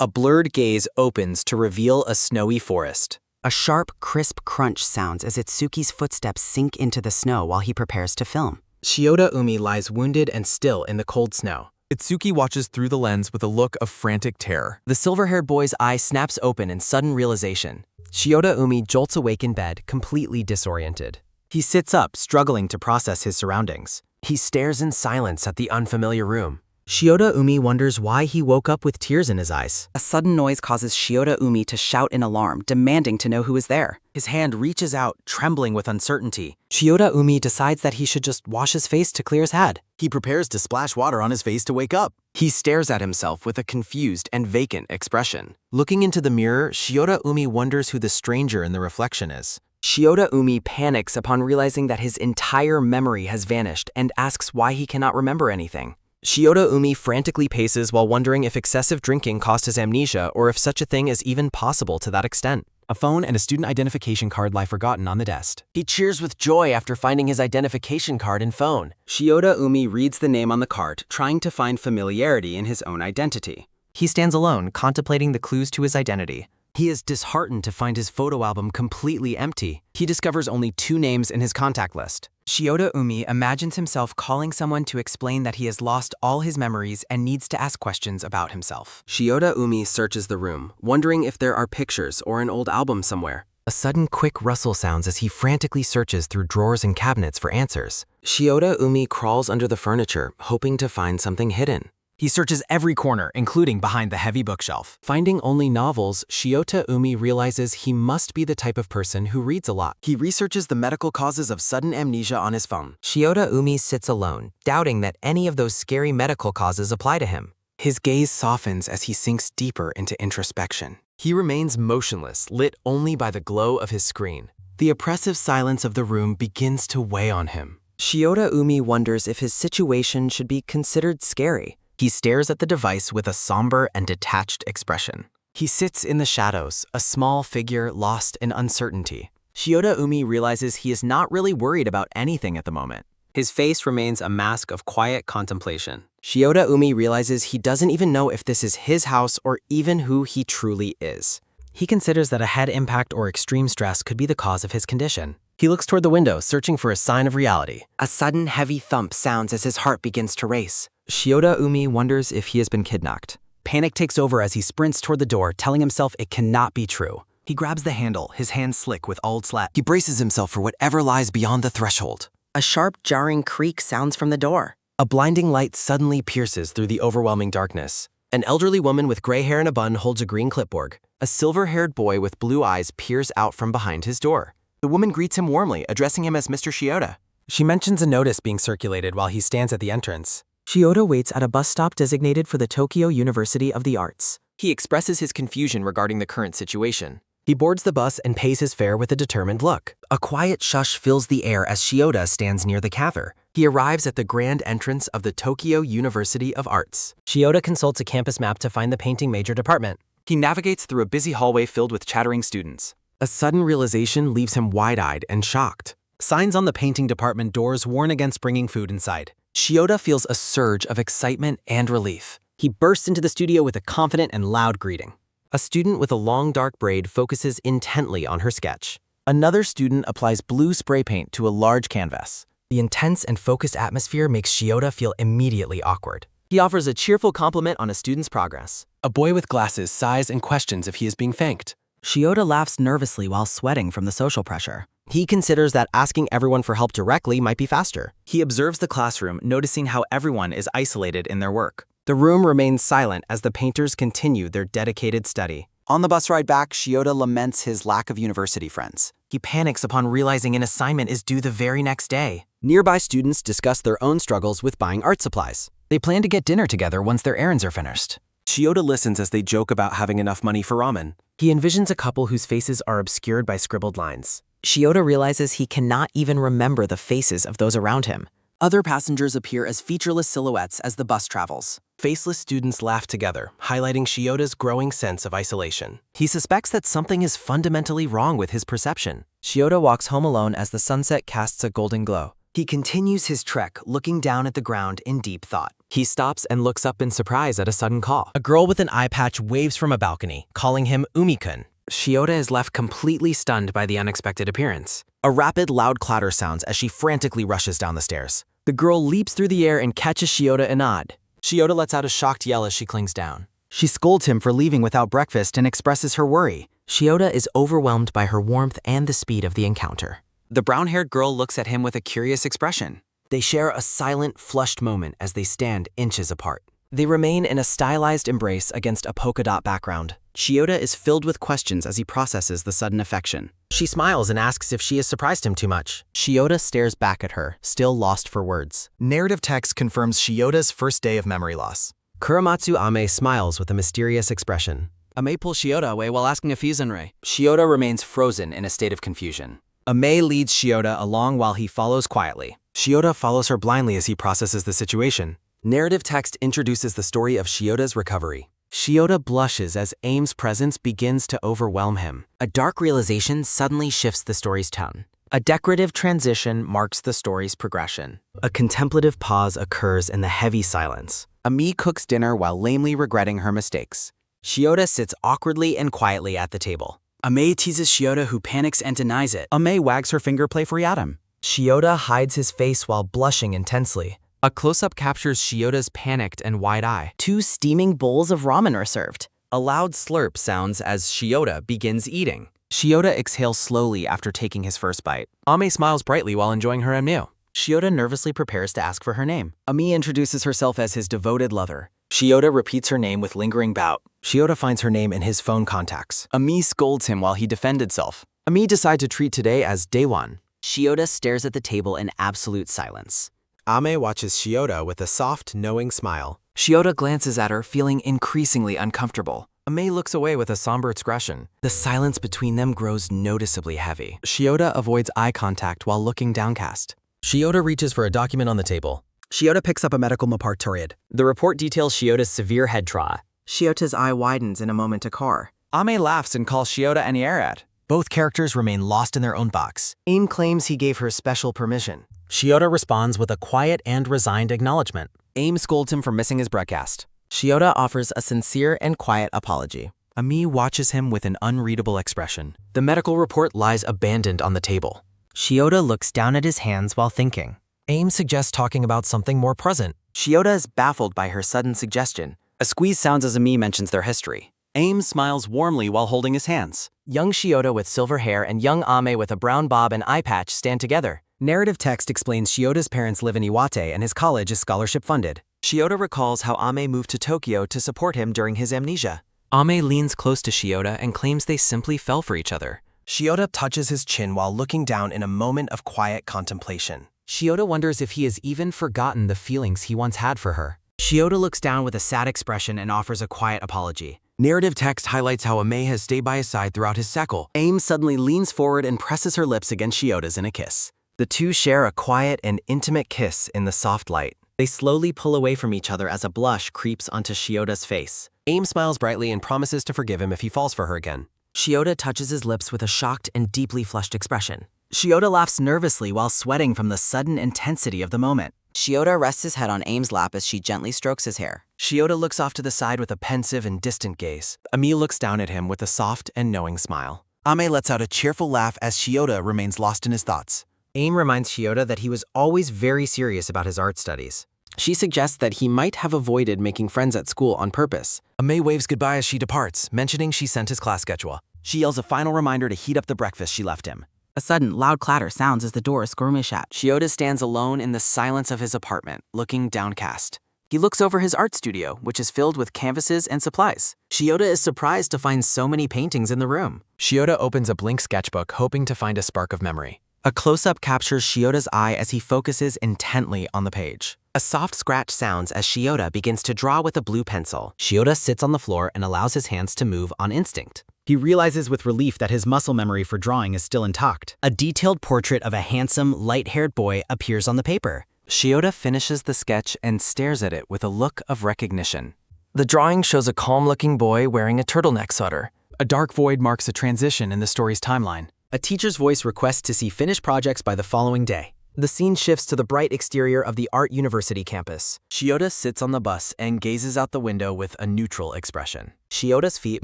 A blurred gaze opens to reveal a snowy forest. A sharp, crisp crunch sounds as Itsuki's footsteps sink into the snow while he prepares to film. Shiota Umi lies wounded and still in the cold snow. Itsuki watches through the lens with a look of frantic terror. The silver-haired boy's eye snaps open in sudden realization. Shiota Umi jolts awake in bed, completely disoriented. He sits up, struggling to process his surroundings. He stares in silence at the unfamiliar room. Shiota Umi wonders why he woke up with tears in his eyes. A sudden noise causes Shiota Umi to shout in alarm, demanding to know who is there. His hand reaches out, trembling with uncertainty. Shiota Umi decides that he should just wash his face to clear his head. He prepares to splash water on his face to wake up. He stares at himself with a confused and vacant expression. Looking into the mirror, Shiota Umi wonders who the stranger in the reflection is. Shiota Umi panics upon realizing that his entire memory has vanished and asks why he cannot remember anything. Shiota Umi frantically paces while wondering if excessive drinking caused his amnesia or if such a thing is even possible to that extent. A phone and a student identification card lie forgotten on the desk. He cheers with joy after finding his identification card and phone. Shiota Umi reads the name on the card, trying to find familiarity in his own identity. He stands alone, contemplating the clues to his identity. He is disheartened to find his photo album completely empty. He discovers only 2 names in his contact list. Shiota Umi imagines himself calling someone to explain that he has lost all his memories and needs to ask questions about himself. Shiota Umi searches the room, wondering if there are pictures or an old album somewhere. A sudden quick rustle sounds as he frantically searches through drawers and cabinets for answers. Shiota Umi crawls under the furniture, hoping to find something hidden. He searches every corner, including behind the heavy bookshelf. Finding only novels, Shiota Umi realizes he must be the type of person who reads a lot. He researches the medical causes of sudden amnesia on his phone. Shiota Umi sits alone, doubting that any of those scary medical causes apply to him. His gaze softens as he sinks deeper into introspection. He remains motionless, lit only by the glow of his screen. The oppressive silence of the room begins to weigh on him. Shiota Umi wonders if his situation should be considered scary. He stares at the device with a somber and detached expression. He sits in the shadows, a small figure lost in uncertainty. Shiota Umi realizes he is not really worried about anything at the moment. His face remains a mask of quiet contemplation. Shiota Umi realizes he doesn't even know if this is his house or even who he truly is. He considers that a head impact or extreme stress could be the cause of his condition. He looks toward the window, searching for a sign of reality. A sudden heavy thump sounds as his heart begins to race. Shiota Umi wonders if he has been kidnapped. Panic takes over as he sprints toward the door, telling himself it cannot be true. He grabs the handle, his hands slick with old slat. He braces himself for whatever lies beyond the threshold. A sharp, jarring creak sounds from the door. A blinding light suddenly pierces through the overwhelming darkness. An elderly woman with gray hair and a bun holds a green clipboard. A silver-haired boy with blue eyes peers out from behind his door. The woman greets him warmly, addressing him as Mr. Shiota. She mentions a notice being circulated while he stands at the entrance. Shiota waits at a bus stop designated for the Tokyo University of the Arts. He expresses his confusion regarding the current situation. He boards the bus and pays his fare with a determined look. A quiet shush fills the air as Shiota stands near the cafe. He arrives at the grand entrance of the Tokyo University of Arts. Shiota consults a campus map to find the painting major department. He navigates through a busy hallway filled with chattering students. A sudden realization leaves him wide-eyed and shocked. Signs on the painting department doors warn against bringing food inside. Shiota feels a surge of excitement and relief. He bursts into the studio with a confident and loud greeting. A student with a long dark braid focuses intently on her sketch. Another student applies blue spray paint to a large canvas. The intense and focused atmosphere makes Shiota feel immediately awkward. He offers a cheerful compliment on a student's progress. A boy with glasses sighs and questions if he is being thanked. Shiota laughs nervously while sweating from the social pressure. He considers that asking everyone for help directly might be faster. He observes the classroom, noticing how everyone is isolated in their work. The room remains silent as the painters continue their dedicated study. On the bus ride back, Shiota laments his lack of university friends. He panics upon realizing an assignment is due the very next day. Nearby students discuss their own struggles with buying art supplies. They plan to get dinner together once their errands are finished. Shiota listens as they joke about having enough money for ramen. He envisions a couple whose faces are obscured by scribbled lines. Shiota realizes he cannot even remember the faces of those around him. Other passengers appear as featureless silhouettes as the bus travels. Faceless students laugh together, highlighting Shiota's growing sense of isolation. He suspects that something is fundamentally wrong with his perception. Shiota walks home alone as the sunset casts a golden glow. He continues his trek, looking down at the ground in deep thought. He stops and looks up in surprise at a sudden call. A girl with an eye patch waves from a balcony, calling him Umi-kun. Shiota is left completely stunned by the unexpected appearance. A rapid, loud clatter sounds as she frantically rushes down the stairs. The girl leaps through the air and catches Shiota a nod. Shiota lets out a shocked yell as she clings down. She scolds him for leaving without breakfast and expresses her worry. Shiota is overwhelmed by her warmth and the speed of the encounter. The brown-haired girl looks at him with a curious expression. They share a silent, flushed moment as they stand inches apart. They remain in a stylized embrace against a polka dot background. Shiota is filled with questions as he processes the sudden affection. She smiles and asks if she has surprised him too much. Shiota stares back at her, still lost for words. Narrative text confirms Shiota's first day of memory loss. Kuromatsu Ame smiles with a mysterious expression. Ame pulls Shiota away while asking if he's Ray. Shiota remains frozen in a state of confusion. Ame leads Shiota along while he follows quietly. Shiota follows her blindly as he processes the situation. Narrative text introduces the story of Shiota's recovery. Shiota blushes as Aim's presence begins to overwhelm him. A dark realization suddenly shifts the story's tone. A decorative transition marks the story's progression. A contemplative pause occurs in the heavy silence. Ami cooks dinner while lamely regretting her mistakes. Shiota sits awkwardly and quietly at the table. Ame teases Shiota, who panics and denies it. Ame wags her finger playfully at him. Shiota hides his face while blushing intensely. A close-up captures Shiota's panicked and wide eye. 2 steaming bowls of ramen are served. A loud slurp sounds as Shiota begins eating. Shiota exhales slowly after taking his first bite. Ame smiles brightly while enjoying her meal. Shiota nervously prepares to ask for her name. Ami introduces herself as his devoted lover. Shiota repeats her name with lingering doubt. Shiota finds her name in his phone contacts. Ami scolds him while he defends itself. Ami decides to treat today as day one. Shiota stares at the table in absolute silence. Ame watches Shiota with a soft, knowing smile. Shiota glances at her, feeling increasingly uncomfortable. Ame looks away with a somber expression. The silence between them grows noticeably heavy. Shiota avoids eye contact while looking downcast. Shiota reaches for a document on the table. Shiota picks up a medical reportoriad. The report details Shiota's severe head trauma. Shiota's eye widens in a moment to Car. Ame laughs and calls Shiota an Arad. Both characters remain lost in their own box. Aim claims he gave her special permission. Shiota responds with a quiet and resigned acknowledgement. Aim scolds him for missing his broadcast. Shiota offers a sincere and quiet apology. Ami watches him with an unreadable expression. The medical report lies abandoned on the table. Shiota looks down at his hands while thinking. Aim suggests talking about something more present. Shiota is baffled by her sudden suggestion. A squeeze sounds as Ami mentions their history. Aim smiles warmly while holding his hands. Young Shiota with silver hair and young Ame with a brown bob and eye patch stand together. Narrative text explains Shiota's parents live in Iwate and his college is scholarship funded. Shiota recalls how Ame moved to Tokyo to support him during his amnesia. Ame leans close to Shiota and claims they simply fell for each other. Shiota touches his chin while looking down in a moment of quiet contemplation. Shiota wonders if he has even forgotten the feelings he once had for her. Shiota looks down with a sad expression and offers a quiet apology. Narrative text highlights how Ame has stayed by his side throughout his cycle. Aim suddenly leans forward and presses her lips against Shiota's in a kiss. The two share a quiet and intimate kiss in the soft light. They slowly pull away from each other as a blush creeps onto Shiota's face. Aim smiles brightly and promises to forgive him if he falls for her again. Shiota touches his lips with a shocked and deeply flushed expression. Shiota laughs nervously while sweating from the sudden intensity of the moment. Shiota rests his head on Aim's lap as she gently strokes his hair. Shiota looks off to the side with a pensive and distant gaze. Ami looks down at him with a soft and knowing smile. Ame lets out a cheerful laugh as Shiota remains lost in his thoughts. Aim reminds Shiota that he was always very serious about his art studies. She suggests that he might have avoided making friends at school on purpose. Ame waves goodbye as she departs, mentioning she sent his class schedule. She yells a final reminder to heat up the breakfast she left him. A sudden, loud clatter sounds as the door is squirmy shut. Shiota stands alone in the silence of his apartment, looking downcast. He looks over his art studio, which is filled with canvases and supplies. Shiota is surprised to find so many paintings in the room. Shiota opens a blank sketchbook, hoping to find a spark of memory. A close-up captures Shiota's eye as he focuses intently on the page. A soft scratch sounds as Shiota begins to draw with a blue pencil. Shiota sits on the floor and allows his hands to move on instinct. He realizes with relief that his muscle memory for drawing is still intact. A detailed portrait of a handsome, light-haired boy appears on the paper. Shiota finishes the sketch and stares at it with a look of recognition. The drawing shows a calm-looking boy wearing a turtleneck sweater. A dark void marks a transition in the story's timeline. A teacher's voice requests to see finished projects by the following day. The scene shifts to the bright exterior of the Art University campus. Shiota sits on the bus and gazes out the window with a neutral expression. Shioda's feet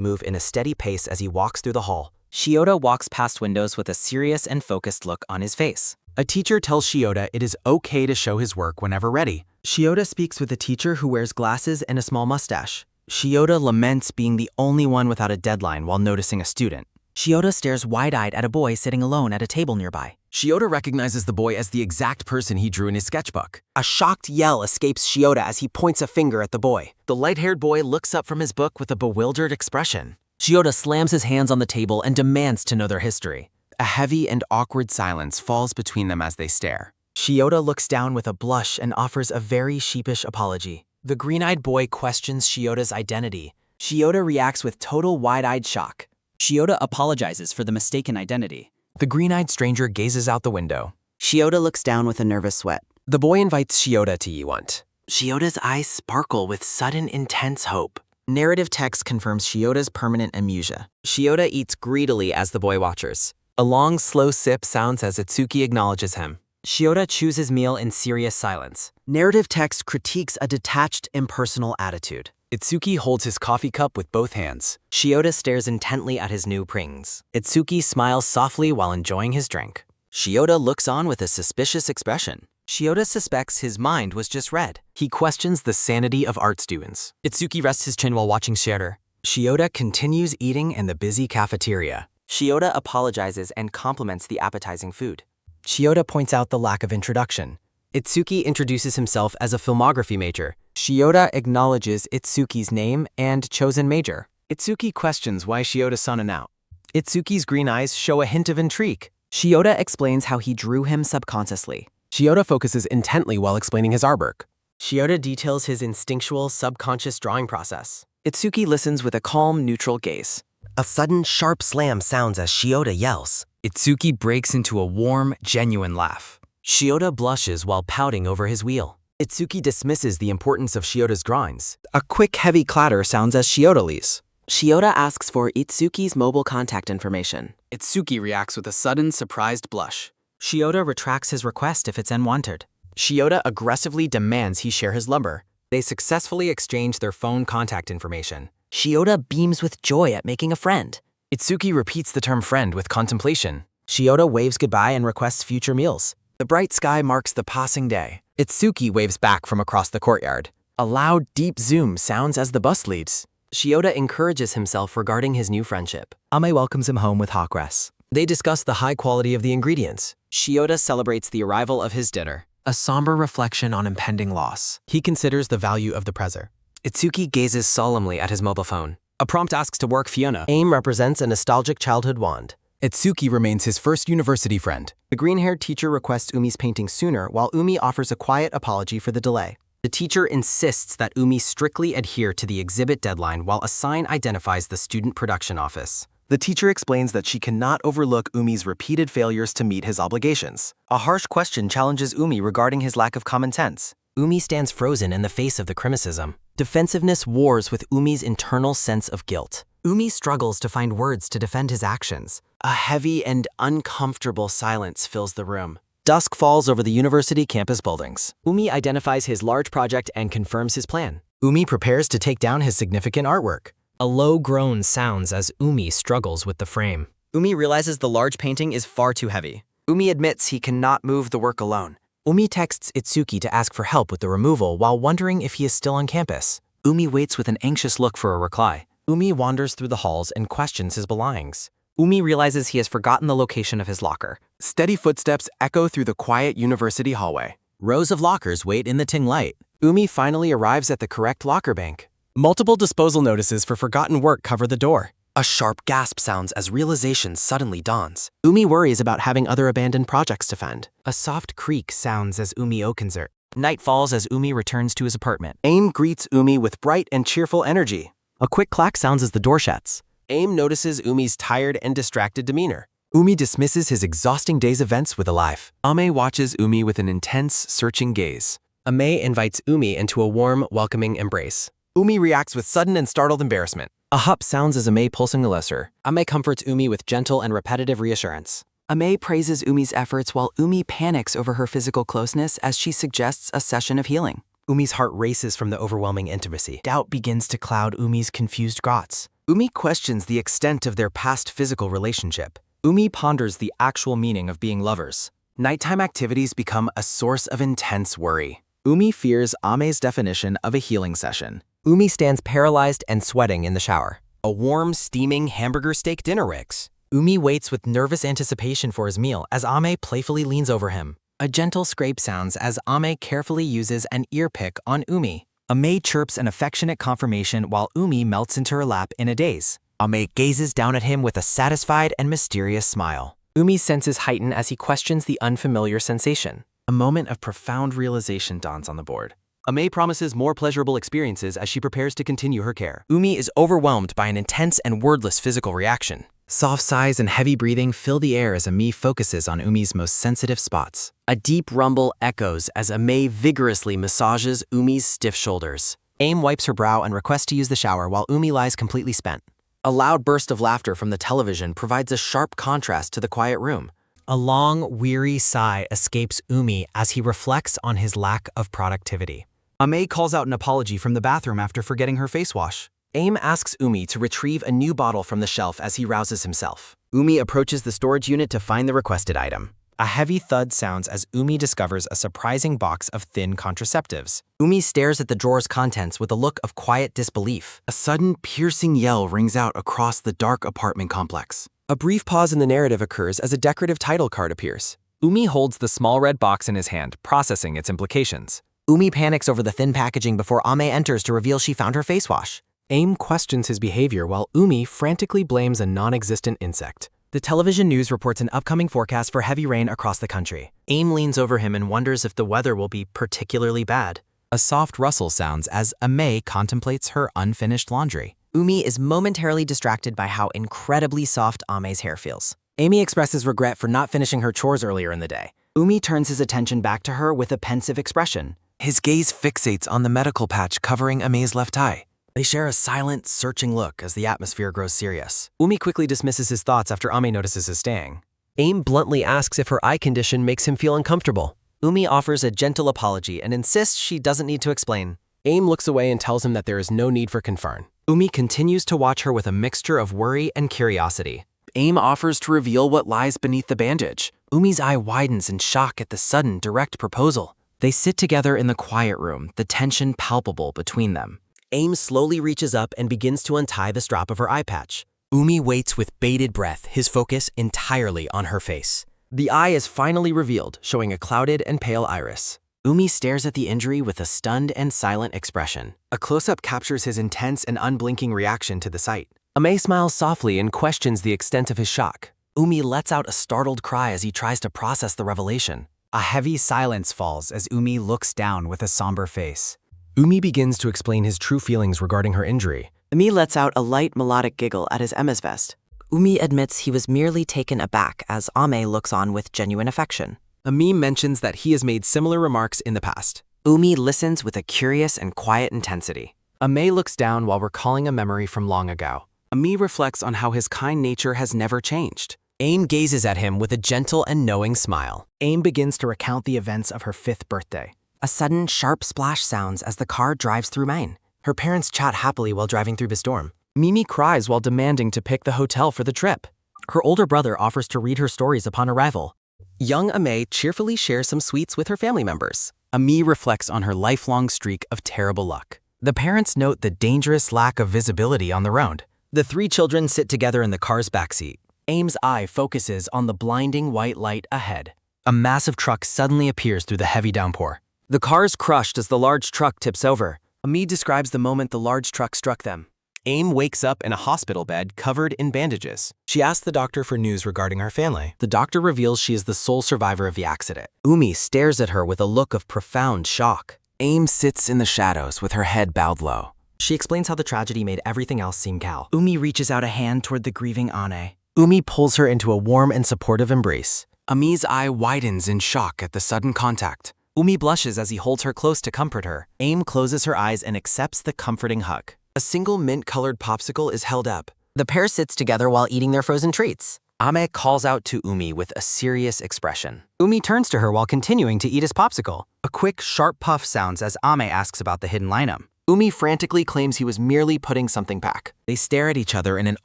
move in a steady pace as he walks through the hall. Shiota walks past windows with a serious and focused look on his face. A teacher tells Shiota it is okay to show his work whenever ready. Shiota speaks with a teacher who wears glasses and a small mustache. Shiota laments being the only one without a deadline while noticing a student. Shiota stares wide-eyed at a boy sitting alone at a table nearby. Shiota recognizes the boy as the exact person he drew in his sketchbook. A shocked yell escapes Shiota as he points a finger at the boy. The light-haired boy looks up from his book with a bewildered expression. Shiota slams his hands on the table and demands to know their history. A heavy and awkward silence falls between them as they stare. Shiota looks down with a blush and offers a very sheepish apology. The green-eyed boy questions Shiota's identity. Shiota reacts with total wide-eyed shock. Shiota apologizes for the mistaken identity. The green-eyed stranger gazes out the window. Shiota looks down with a nervous sweat. The boy invites Shiota to Yiwant. Shiota's eyes sparkle with sudden, intense hope. Narrative text confirms Shiota's permanent amnesia. Shiota eats greedily as the boy watches. A long, slow sip sounds as Itsuki acknowledges him. Shiota chews his meal in serious silence. Narrative text critiques a detached, impersonal attitude. Itsuki holds his coffee cup with both hands. Shiota stares intently at his new rings. Itsuki smiles softly while enjoying his drink. Shiota looks on with a suspicious expression. Shiota suspects his mind was just read. He questions the sanity of art students. Itsuki rests his chin while watching Shiota. Shiota continues eating in the busy cafeteria. Shiota apologizes and compliments the appetizing food. Shiota points out the lack of introduction. Itsuki introduces himself as a filmography major. Shiota acknowledges Itsuki's name and chosen major. Itsuki questions why Shiota sought out. Itsuki's green eyes show a hint of intrigue. Shiota explains how he drew him subconsciously. Shiota focuses intently while explaining his artwork. Shiota details his instinctual, subconscious drawing process. Itsuki listens with a calm, neutral gaze. A sudden, sharp slam sounds as Shiota yells. Itsuki breaks into a warm, genuine laugh. Shiota blushes while pouting over his wheel. Itsuki dismisses the importance of Shiota's drawings. A quick, heavy clatter sounds as Shiota leaves. Shiota asks for Itsuki's mobile contact information. Itsuki reacts with a sudden, surprised blush. Shiota retracts his request if it's unwanted. Shiota aggressively demands he share his lumber. They successfully exchange their phone contact information. Shiota beams with joy at making a friend. Itsuki repeats the term friend with contemplation. Shiota waves goodbye and requests future meals. The bright sky marks the passing day. Itsuki waves back from across the courtyard. A loud, deep zoom sounds as the bus leaves. Shiota encourages himself regarding his new friendship. Ame welcomes him home with hot grass. They discuss the high quality of the ingredients. Shiota celebrates the arrival of his dinner. A somber reflection on impending loss. He considers the value of the present. Itsuki gazes solemnly at his mobile phone. A prompt asks to work Fiona. AIM represents a nostalgic childhood wand. Itsuki remains his first university friend. The green-haired teacher requests Umi's painting sooner, while Umi offers a quiet apology for the delay. The teacher insists that Umi strictly adhere to the exhibit deadline while a sign identifies the student production office. The teacher explains that she cannot overlook Umi's repeated failures to meet his obligations. A harsh question challenges Umi regarding his lack of common sense. Umi stands frozen in the face of the criticism. Defensiveness wars with Umi's internal sense of guilt. Umi struggles to find words to defend his actions. A heavy and uncomfortable silence fills the room. Dusk falls over the university campus buildings. Umi identifies his large project and confirms his plan. Umi prepares to take down his significant artwork. A low groan sounds as Umi struggles with the frame. Umi realizes the large painting is far too heavy. Umi admits he cannot move the work alone. Umi texts Itsuki to ask for help with the removal while wondering if he is still on campus. Umi waits with an anxious look for a reply. Umi wanders through the halls and questions his belongings. Umi realizes he has forgotten the location of his locker. Steady footsteps echo through the quiet university hallway. Rows of lockers wait in the ting light. Umi finally arrives at the correct locker bank. Multiple disposal notices for forgotten work cover the door. A sharp gasp sounds as realization suddenly dawns. Umi worries about having other abandoned projects to fend. A soft creak sounds as Umi opens it. Night falls as Umi returns to his apartment. AIM greets Umi with bright and cheerful energy. A quick clack sounds as the door shuts. AIM notices Umi's tired and distracted demeanor. Umi dismisses his exhausting day's events with a laugh. Ame watches Umi with an intense, searching gaze. Ame invites Umi into a warm, welcoming embrace. Umi reacts with sudden and startled embarrassment. A hup sounds as Ame pulsing a lesser. Ame comforts Umi with gentle and repetitive reassurance. Ame praises Umi's efforts while Umi panics over her physical closeness as she suggests a session of healing. Umi's heart races from the overwhelming intimacy. Doubt begins to cloud Umi's confused thoughts. Umi questions the extent of their past physical relationship. Umi ponders the actual meaning of being lovers. Nighttime activities become a source of intense worry. Umi fears Ame's definition of a healing session. Umi stands paralyzed and sweating in the shower. A warm, steaming hamburger steak dinner rigs. Umi waits with nervous anticipation for his meal as Ame playfully leans over him. A gentle scrape sounds as Ame carefully uses an ear pick on Umi. Ame chirps an affectionate confirmation while Umi melts into her lap in a daze. Ame gazes down at him with a satisfied and mysterious smile. Umi's senses heighten as he questions the unfamiliar sensation. A moment of profound realization dawns on the board. Ame promises more pleasurable experiences as she prepares to continue her care. Umi is overwhelmed by an intense and wordless physical reaction. Soft sighs and heavy breathing fill the air as Ame focuses on Umi's most sensitive spots. A deep rumble echoes as Ame vigorously massages Umi's stiff shoulders. Aim wipes her brow and requests to use the shower while Umi lies completely spent. A loud burst of laughter from the television provides a sharp contrast to the quiet room. A long, weary sigh escapes Umi as he reflects on his lack of productivity. Ame calls out an apology from the bathroom after forgetting her face wash. Aim asks Umi to retrieve a new bottle from the shelf as he rouses himself. Umi approaches the storage unit to find the requested item. A heavy thud sounds as Umi discovers a surprising box of thin contraceptives. Umi stares at the drawer's contents with a look of quiet disbelief. A sudden, piercing yell rings out across the dark apartment complex. A brief pause in the narrative occurs as a decorative title card appears. Umi holds the small red box in his hand, processing its implications. Umi panics over the thin packaging before Ame enters to reveal she found her face wash. Aim questions his behavior while Umi frantically blames a non-existent insect. The television news reports an upcoming forecast for heavy rain across the country. Aim leans over him and wonders if the weather will be particularly bad. A soft rustle sounds as Ame contemplates her unfinished laundry. Umi is momentarily distracted by how incredibly soft Ame's hair feels. Amy expresses regret for not finishing her chores earlier in the day. Umi turns his attention back to her with a pensive expression. His gaze fixates on the medical patch covering Ame's left eye. They share a silent, searching look as the atmosphere grows serious. Umi quickly dismisses his thoughts after Ame notices his staying. Aim bluntly asks if her eye condition makes him feel uncomfortable. Umi offers a gentle apology and insists she doesn't need to explain. Aim looks away and tells him that there is no need for concern. Umi continues to watch her with a mixture of worry and curiosity. Aim offers to reveal what lies beneath the bandage. Umi's eye widens in shock at the sudden, direct proposal. They sit together in the quiet room, the tension palpable between them. Aim slowly reaches up and begins to untie the strap of her eye patch. Umi waits with bated breath, his focus entirely on her face. The eye is finally revealed, showing a clouded and pale iris. Umi stares at the injury with a stunned and silent expression. A close-up captures his intense and unblinking reaction to the sight. Ame smiles softly and questions the extent of his shock. Umi lets out a startled cry as he tries to process the revelation. A heavy silence falls as Umi looks down with a somber face. Umi begins to explain his true feelings regarding her injury. Umi lets out a light melodic giggle at his Emma's vest. Umi admits he was merely taken aback as Ame looks on with genuine affection. Ame mentions that he has made similar remarks in the past. Umi listens with a curious and quiet intensity. Ame looks down while recalling a memory from long ago. Ame reflects on how his kind nature has never changed. Aim gazes at him with a gentle and knowing smile. Aim begins to recount the events of her 5th birthday. A sudden, sharp splash sounds as the car drives through Maine. Her parents chat happily while driving through the storm. Mimi cries while demanding to pick the hotel for the trip. Her older brother offers to read her stories upon arrival. Young Ame cheerfully shares some sweets with her family members. Ame reflects on her lifelong streak of terrible luck. The parents note the dangerous lack of visibility on the road. The 3 children sit together in the car's backseat. Aim's eye focuses on the blinding white light ahead. A massive truck suddenly appears through the heavy downpour. The car is crushed as the large truck tips over. Ame describes the moment the large truck struck them. Aim wakes up in a hospital bed covered in bandages. She asks the doctor for news regarding her family. The doctor reveals she is the sole survivor of the accident. Umi stares at her with a look of profound shock. Aim sits in the shadows with her head bowed low. She explains how the tragedy made everything else seem cal. Umi reaches out a hand toward the grieving Ane. Umi pulls her into a warm and supportive embrace. Ame's eye widens in shock at the sudden contact. Umi blushes as he holds her close to comfort her. Aim closes her eyes and accepts the comforting hug. A single mint-colored popsicle is held up. The pair sits together while eating their frozen treats. Ame calls out to Umi with a serious expression. Umi turns to her while continuing to eat his popsicle. A quick, sharp puff sounds as Ame asks about the hidden item. Umi frantically claims he was merely putting something back. They stare at each other in an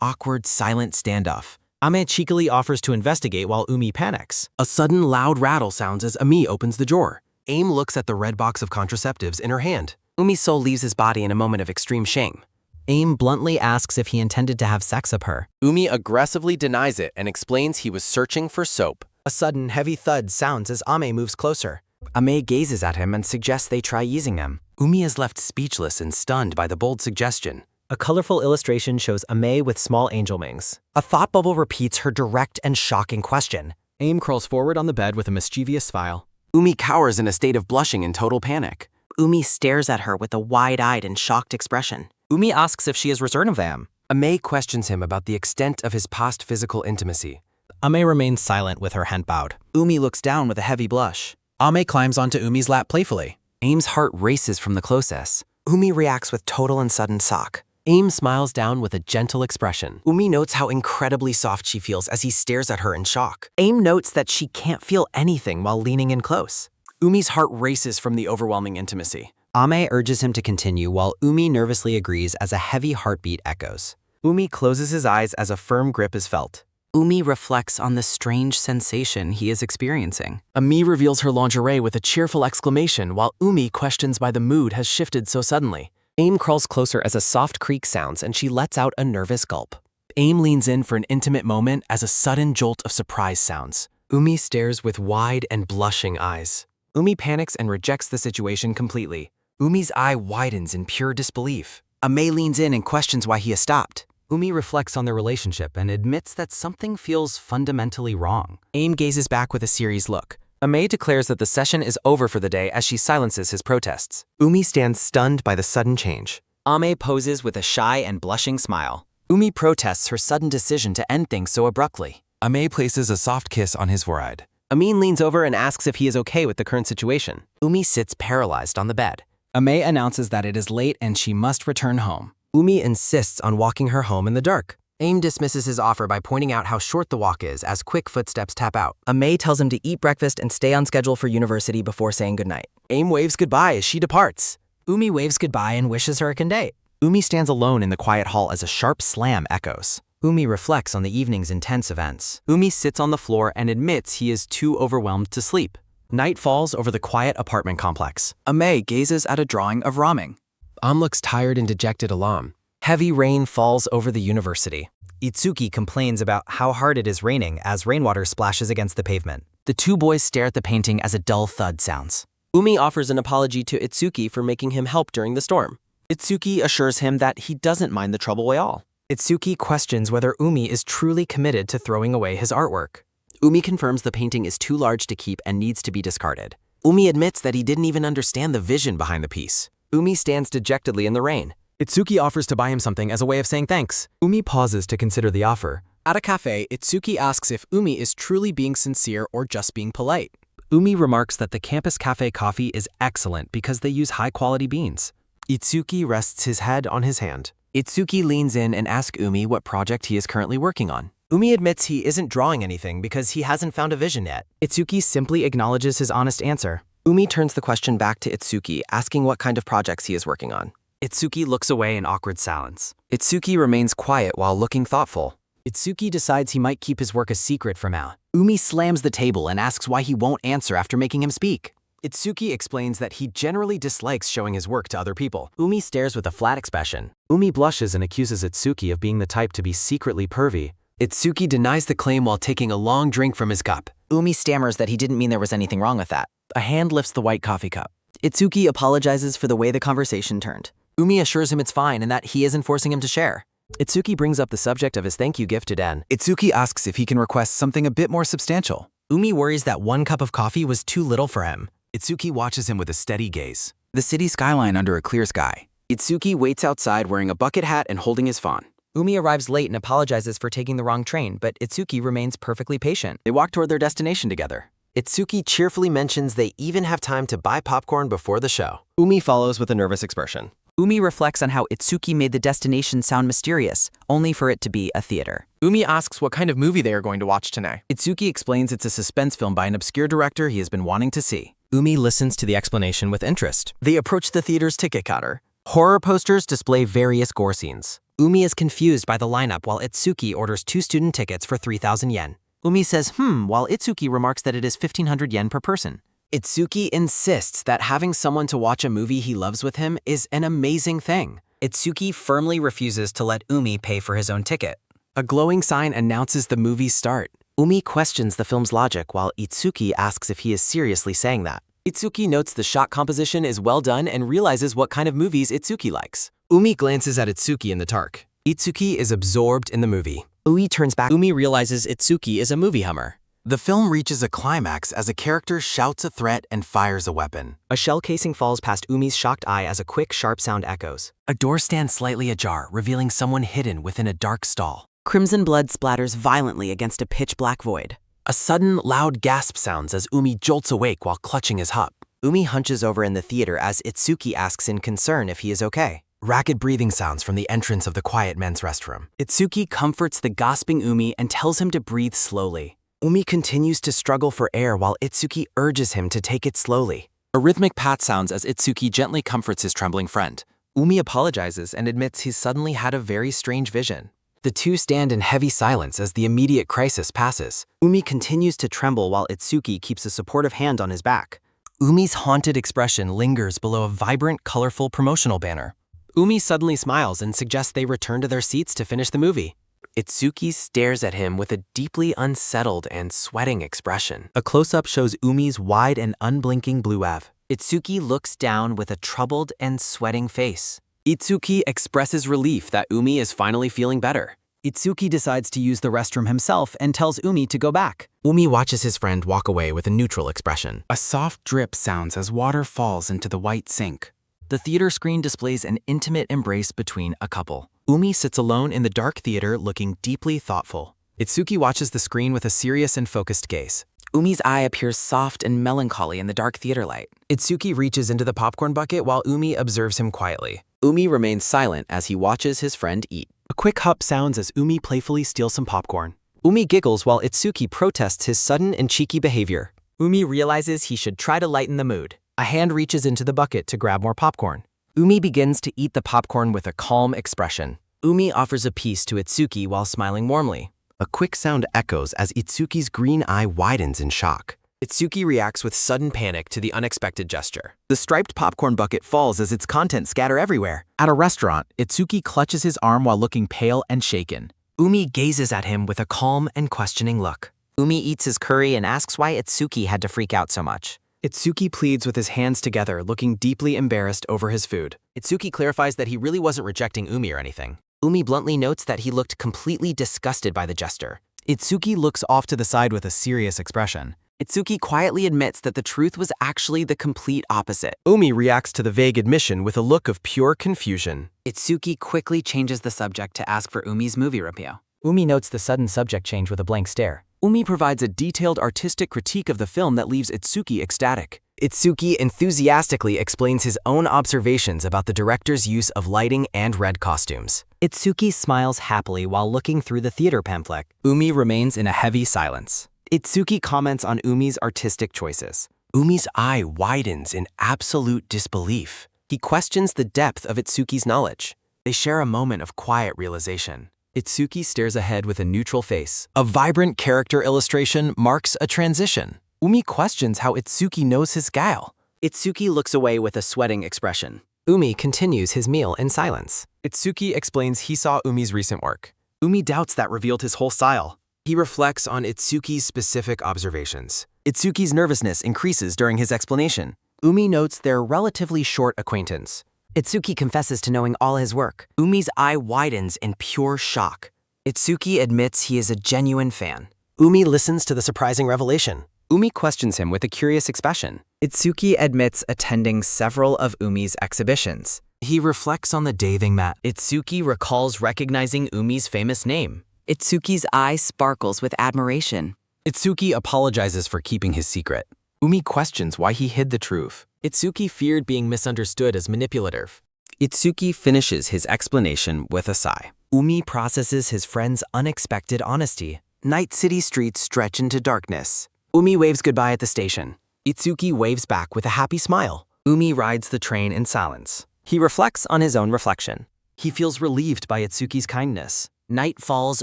awkward, silent standoff. Ame cheekily offers to investigate while Umi panics. A sudden loud rattle sounds as Ami opens the drawer. Aim looks at the red box of contraceptives in her hand. Umi's soul leaves his body in a moment of extreme shame. Aim bluntly asks if he intended to have sex of her. Umi aggressively denies it and explains he was searching for soap. A sudden, heavy thud sounds as Ame moves closer. Ame gazes at him and suggests they try using him. Umi is left speechless and stunned by the bold suggestion. A colorful illustration shows Ame with small angel wings. A thought bubble repeats her direct and shocking question. Aim crawls forward on the bed with a mischievous smile. Umi cowers in a state of blushing and total panic. Umi stares at her with a wide-eyed and shocked expression. Umi asks if she is reserved of them. Ame questions him about the extent of his past physical intimacy. Ame remains silent with her head bowed. Umi looks down with a heavy blush. Ame climbs onto Umi's lap playfully. Aim's heart races from the closeness. Umi reacts with total and sudden shock. Aim smiles down with a gentle expression. Umi notes how incredibly soft she feels as he stares at her in shock. Aim notes that she can't feel anything while leaning in close. Umi's heart races from the overwhelming intimacy. Ame urges him to continue while Umi nervously agrees as a heavy heartbeat echoes. Umi closes his eyes as a firm grip is felt. Umi reflects on the strange sensation he is experiencing. Ami reveals her lingerie with a cheerful exclamation while Umi questions why the mood has shifted so suddenly. Aim crawls closer as a soft creak sounds and she lets out a nervous gulp. Aim leans in for an intimate moment as a sudden jolt of surprise sounds. Umi stares with wide and blushing eyes. Umi panics and rejects the situation completely. Umi's eye widens in pure disbelief. Ame leans in and questions why he has stopped. Umi reflects on their relationship and admits that something feels fundamentally wrong. Aim gazes back with a serious look. Ame declares that the session is over for the day as she silences his protests. Umi stands stunned by the sudden change. Ame poses with a shy and blushing smile. Umi protests her sudden decision to end things so abruptly. Ame places a soft kiss on his forehead. Amin leans over and asks if he is okay with the current situation. Umi sits paralyzed on the bed. Ame announces that it is late and she must return home. Umi insists on walking her home in the dark. Aim dismisses his offer by pointing out how short the walk is as quick footsteps tap out. Ame tells him to eat breakfast and stay on schedule for university before saying goodnight. Aim waves goodbye as she departs. Umi waves goodbye and wishes her a good day. Umi stands alone in the quiet hall as a sharp slam echoes. Umi reflects on the evening's intense events. Umi sits on the floor and admits he is too overwhelmed to sleep. Night falls over the quiet apartment complex. Ame gazes at a drawing of ramen. Looks tired and dejected alone. Heavy rain falls over the university. Itsuki complains about how hard it is raining as rainwater splashes against the pavement. The two boys stare at the painting as a dull thud sounds. Umi offers an apology to Itsuki for making him help during the storm. Itsuki assures him that he doesn't mind the trouble at all. Itsuki questions whether Umi is truly committed to throwing away his artwork. Umi confirms the painting is too large to keep and needs to be discarded. Umi admits that he didn't even understand the vision behind the piece. Umi stands dejectedly in the rain. Itsuki offers to buy him something as a way of saying thanks. Umi pauses to consider the offer. At a cafe, Itsuki asks if Umi is truly being sincere or just being polite. Umi remarks that the campus cafe coffee is excellent because they use high-quality beans. Itsuki rests his head on his hand. Itsuki leans in and asks Umi what project he is currently working on. Umi admits he isn't drawing anything because he hasn't found a vision yet. Itsuki simply acknowledges his honest answer. Umi turns the question back to Itsuki, asking what kind of projects he is working on. Itsuki looks away in awkward silence. Itsuki remains quiet while looking thoughtful. Itsuki decides he might keep his work a secret for now. Umi slams the table and asks why he won't answer after making him speak. Itsuki explains that he generally dislikes showing his work to other people. Umi stares with a flat expression. Umi blushes and accuses Itsuki of being the type to be secretly pervy. Itsuki denies the claim while taking a long drink from his cup. Umi stammers that he didn't mean there was anything wrong with that. A hand lifts the white coffee cup. Itsuki apologizes for the way the conversation turned. Umi assures him it's fine and that he isn't forcing him to share. Itsuki brings up the subject of his thank you gift to Den. Itsuki asks if he can request something a bit more substantial. Umi worries that 1 cup of coffee was too little for him. Itsuki watches him with a steady gaze. The city skyline under a clear sky. Itsuki waits outside wearing a bucket hat and holding his phone. Umi arrives late and apologizes for taking the wrong train, but Itsuki remains perfectly patient. They walk toward their destination together. Itsuki cheerfully mentions they even have time to buy popcorn before the show. Umi follows with a nervous expression. Umi reflects on how Itsuki made the destination sound mysterious, only for it to be a theater. Umi asks what kind of movie they are going to watch tonight. Itsuki explains it's a suspense film by an obscure director he has been wanting to see. Umi listens to the explanation with interest. They approach the theater's ticket counter. Horror posters display various gore scenes. Umi is confused by the lineup while Itsuki orders 2 student tickets for 3,000 yen. Umi says, while Itsuki remarks that it is 1,500 yen per person. Itsuki insists that having someone to watch a movie he loves with him is an amazing thing. Itsuki firmly refuses to let Umi pay for his own ticket. A glowing sign announces the movie's start. Umi questions the film's logic while Itsuki asks if he is seriously saying that. Itsuki notes the shot composition is well done and realizes what kind of movies Itsuki likes. Umi glances at Itsuki in the dark. Itsuki is absorbed in the movie. Umi turns back. Umi realizes Itsuki is a movie hummer. The film reaches a climax as a character shouts a threat and fires a weapon. A shell casing falls past Umi's shocked eye as a quick, sharp sound echoes. A door stands slightly ajar, revealing someone hidden within a dark stall. Crimson blood splatters violently against a pitch-black void. A sudden, loud gasp sounds as Umi jolts awake while clutching his hup. Umi hunches over in the theater as Itsuki asks in concern if he is okay. Rapid breathing sounds from the entrance of the quiet men's restroom. Itsuki comforts the gasping Umi and tells him to breathe slowly. Umi continues to struggle for air while Itsuki urges him to take it slowly. A rhythmic pat sounds as Itsuki gently comforts his trembling friend. Umi apologizes and admits he's suddenly had a very strange vision. The two stand in heavy silence as the immediate crisis passes. Umi continues to tremble while Itsuki keeps a supportive hand on his back. Umi's haunted expression lingers below a vibrant, colorful promotional banner. Umi suddenly smiles and suggests they return to their seats to finish the movie. Itsuki stares at him with a deeply unsettled and sweating expression. A close-up shows Umi's wide and unblinking blue ave. Itsuki looks down with a troubled and sweating face. Itsuki expresses relief that Umi is finally feeling better. Itsuki decides to use the restroom himself and tells Umi to go back. Umi watches his friend walk away with a neutral expression. A soft drip sounds as water falls into the white sink. The theater screen displays an intimate embrace between a couple. Umi sits alone in the dark theater looking deeply thoughtful. Itsuki watches the screen with a serious and focused gaze. Umi's eye appears soft and melancholy in the dark theater light. Itsuki reaches into the popcorn bucket while Umi observes him quietly. Umi remains silent as he watches his friend eat. A quick hup sounds as Umi playfully steals some popcorn. Umi giggles while Itsuki protests his sudden and cheeky behavior. Umi realizes he should try to lighten the mood. A hand reaches into the bucket to grab more popcorn. Umi begins to eat the popcorn with a calm expression. Umi offers a piece to Itsuki while smiling warmly. A quick sound echoes as Itsuki's green eye widens in shock. Itsuki reacts with sudden panic to the unexpected gesture. The striped popcorn bucket falls as its contents scatter everywhere. At a restaurant, Itsuki clutches his arm while looking pale and shaken. Umi gazes at him with a calm and questioning look. Umi eats his curry and asks why Itsuki had to freak out so much. Itsuki pleads with his hands together, looking deeply embarrassed over his food. Itsuki clarifies that he really wasn't rejecting Umi or anything. Umi bluntly notes that he looked completely disgusted by the gesture. Itsuki looks off to the side with a serious expression. Itsuki quietly admits that the truth was actually the complete opposite. Umi reacts to the vague admission with a look of pure confusion. Itsuki quickly changes the subject to ask for Umi's movie review. Umi notes the sudden subject change with a blank stare. Umi provides a detailed artistic critique of the film that leaves Itsuki ecstatic. Itsuki enthusiastically explains his own observations about the director's use of lighting and red costumes. Itsuki smiles happily while looking through the theater pamphlet. Umi remains in a heavy silence. Itsuki comments on Umi's artistic choices. Umi's eye widens in absolute disbelief. He questions the depth of Itsuki's knowledge. They share a moment of quiet realization. Itsuki stares ahead with a neutral face. A vibrant character illustration marks a transition. Umi questions how Itsuki knows his guile. Itsuki looks away with a sweating expression. Umi continues his meal in silence. Itsuki explains he saw Umi's recent work. Umi doubts that revealed his whole style. He reflects on Itsuki's specific observations. Itsuki's nervousness increases during his explanation. Umi notes their relatively short acquaintance. Itsuki confesses to knowing all his work. Umi's eye widens in pure shock. Itsuki admits he is a genuine fan. Umi listens to the surprising revelation. Umi questions him with a curious expression. Itsuki admits attending several of Umi's exhibitions. He reflects on the dathing mat. Itsuki recalls recognizing Umi's famous name. Itsuki's eye sparkles with admiration. Itsuki apologizes for keeping his secret. Umi questions why he hid the truth. Itsuki feared being misunderstood as manipulative. Itsuki finishes his explanation with a sigh. Umi processes his friend's unexpected honesty. Night city streets stretch into darkness. Umi waves goodbye at the station. Itsuki waves back with a happy smile. Umi rides the train in silence. He reflects on his own reflection. He feels relieved by Itsuki's kindness. Night falls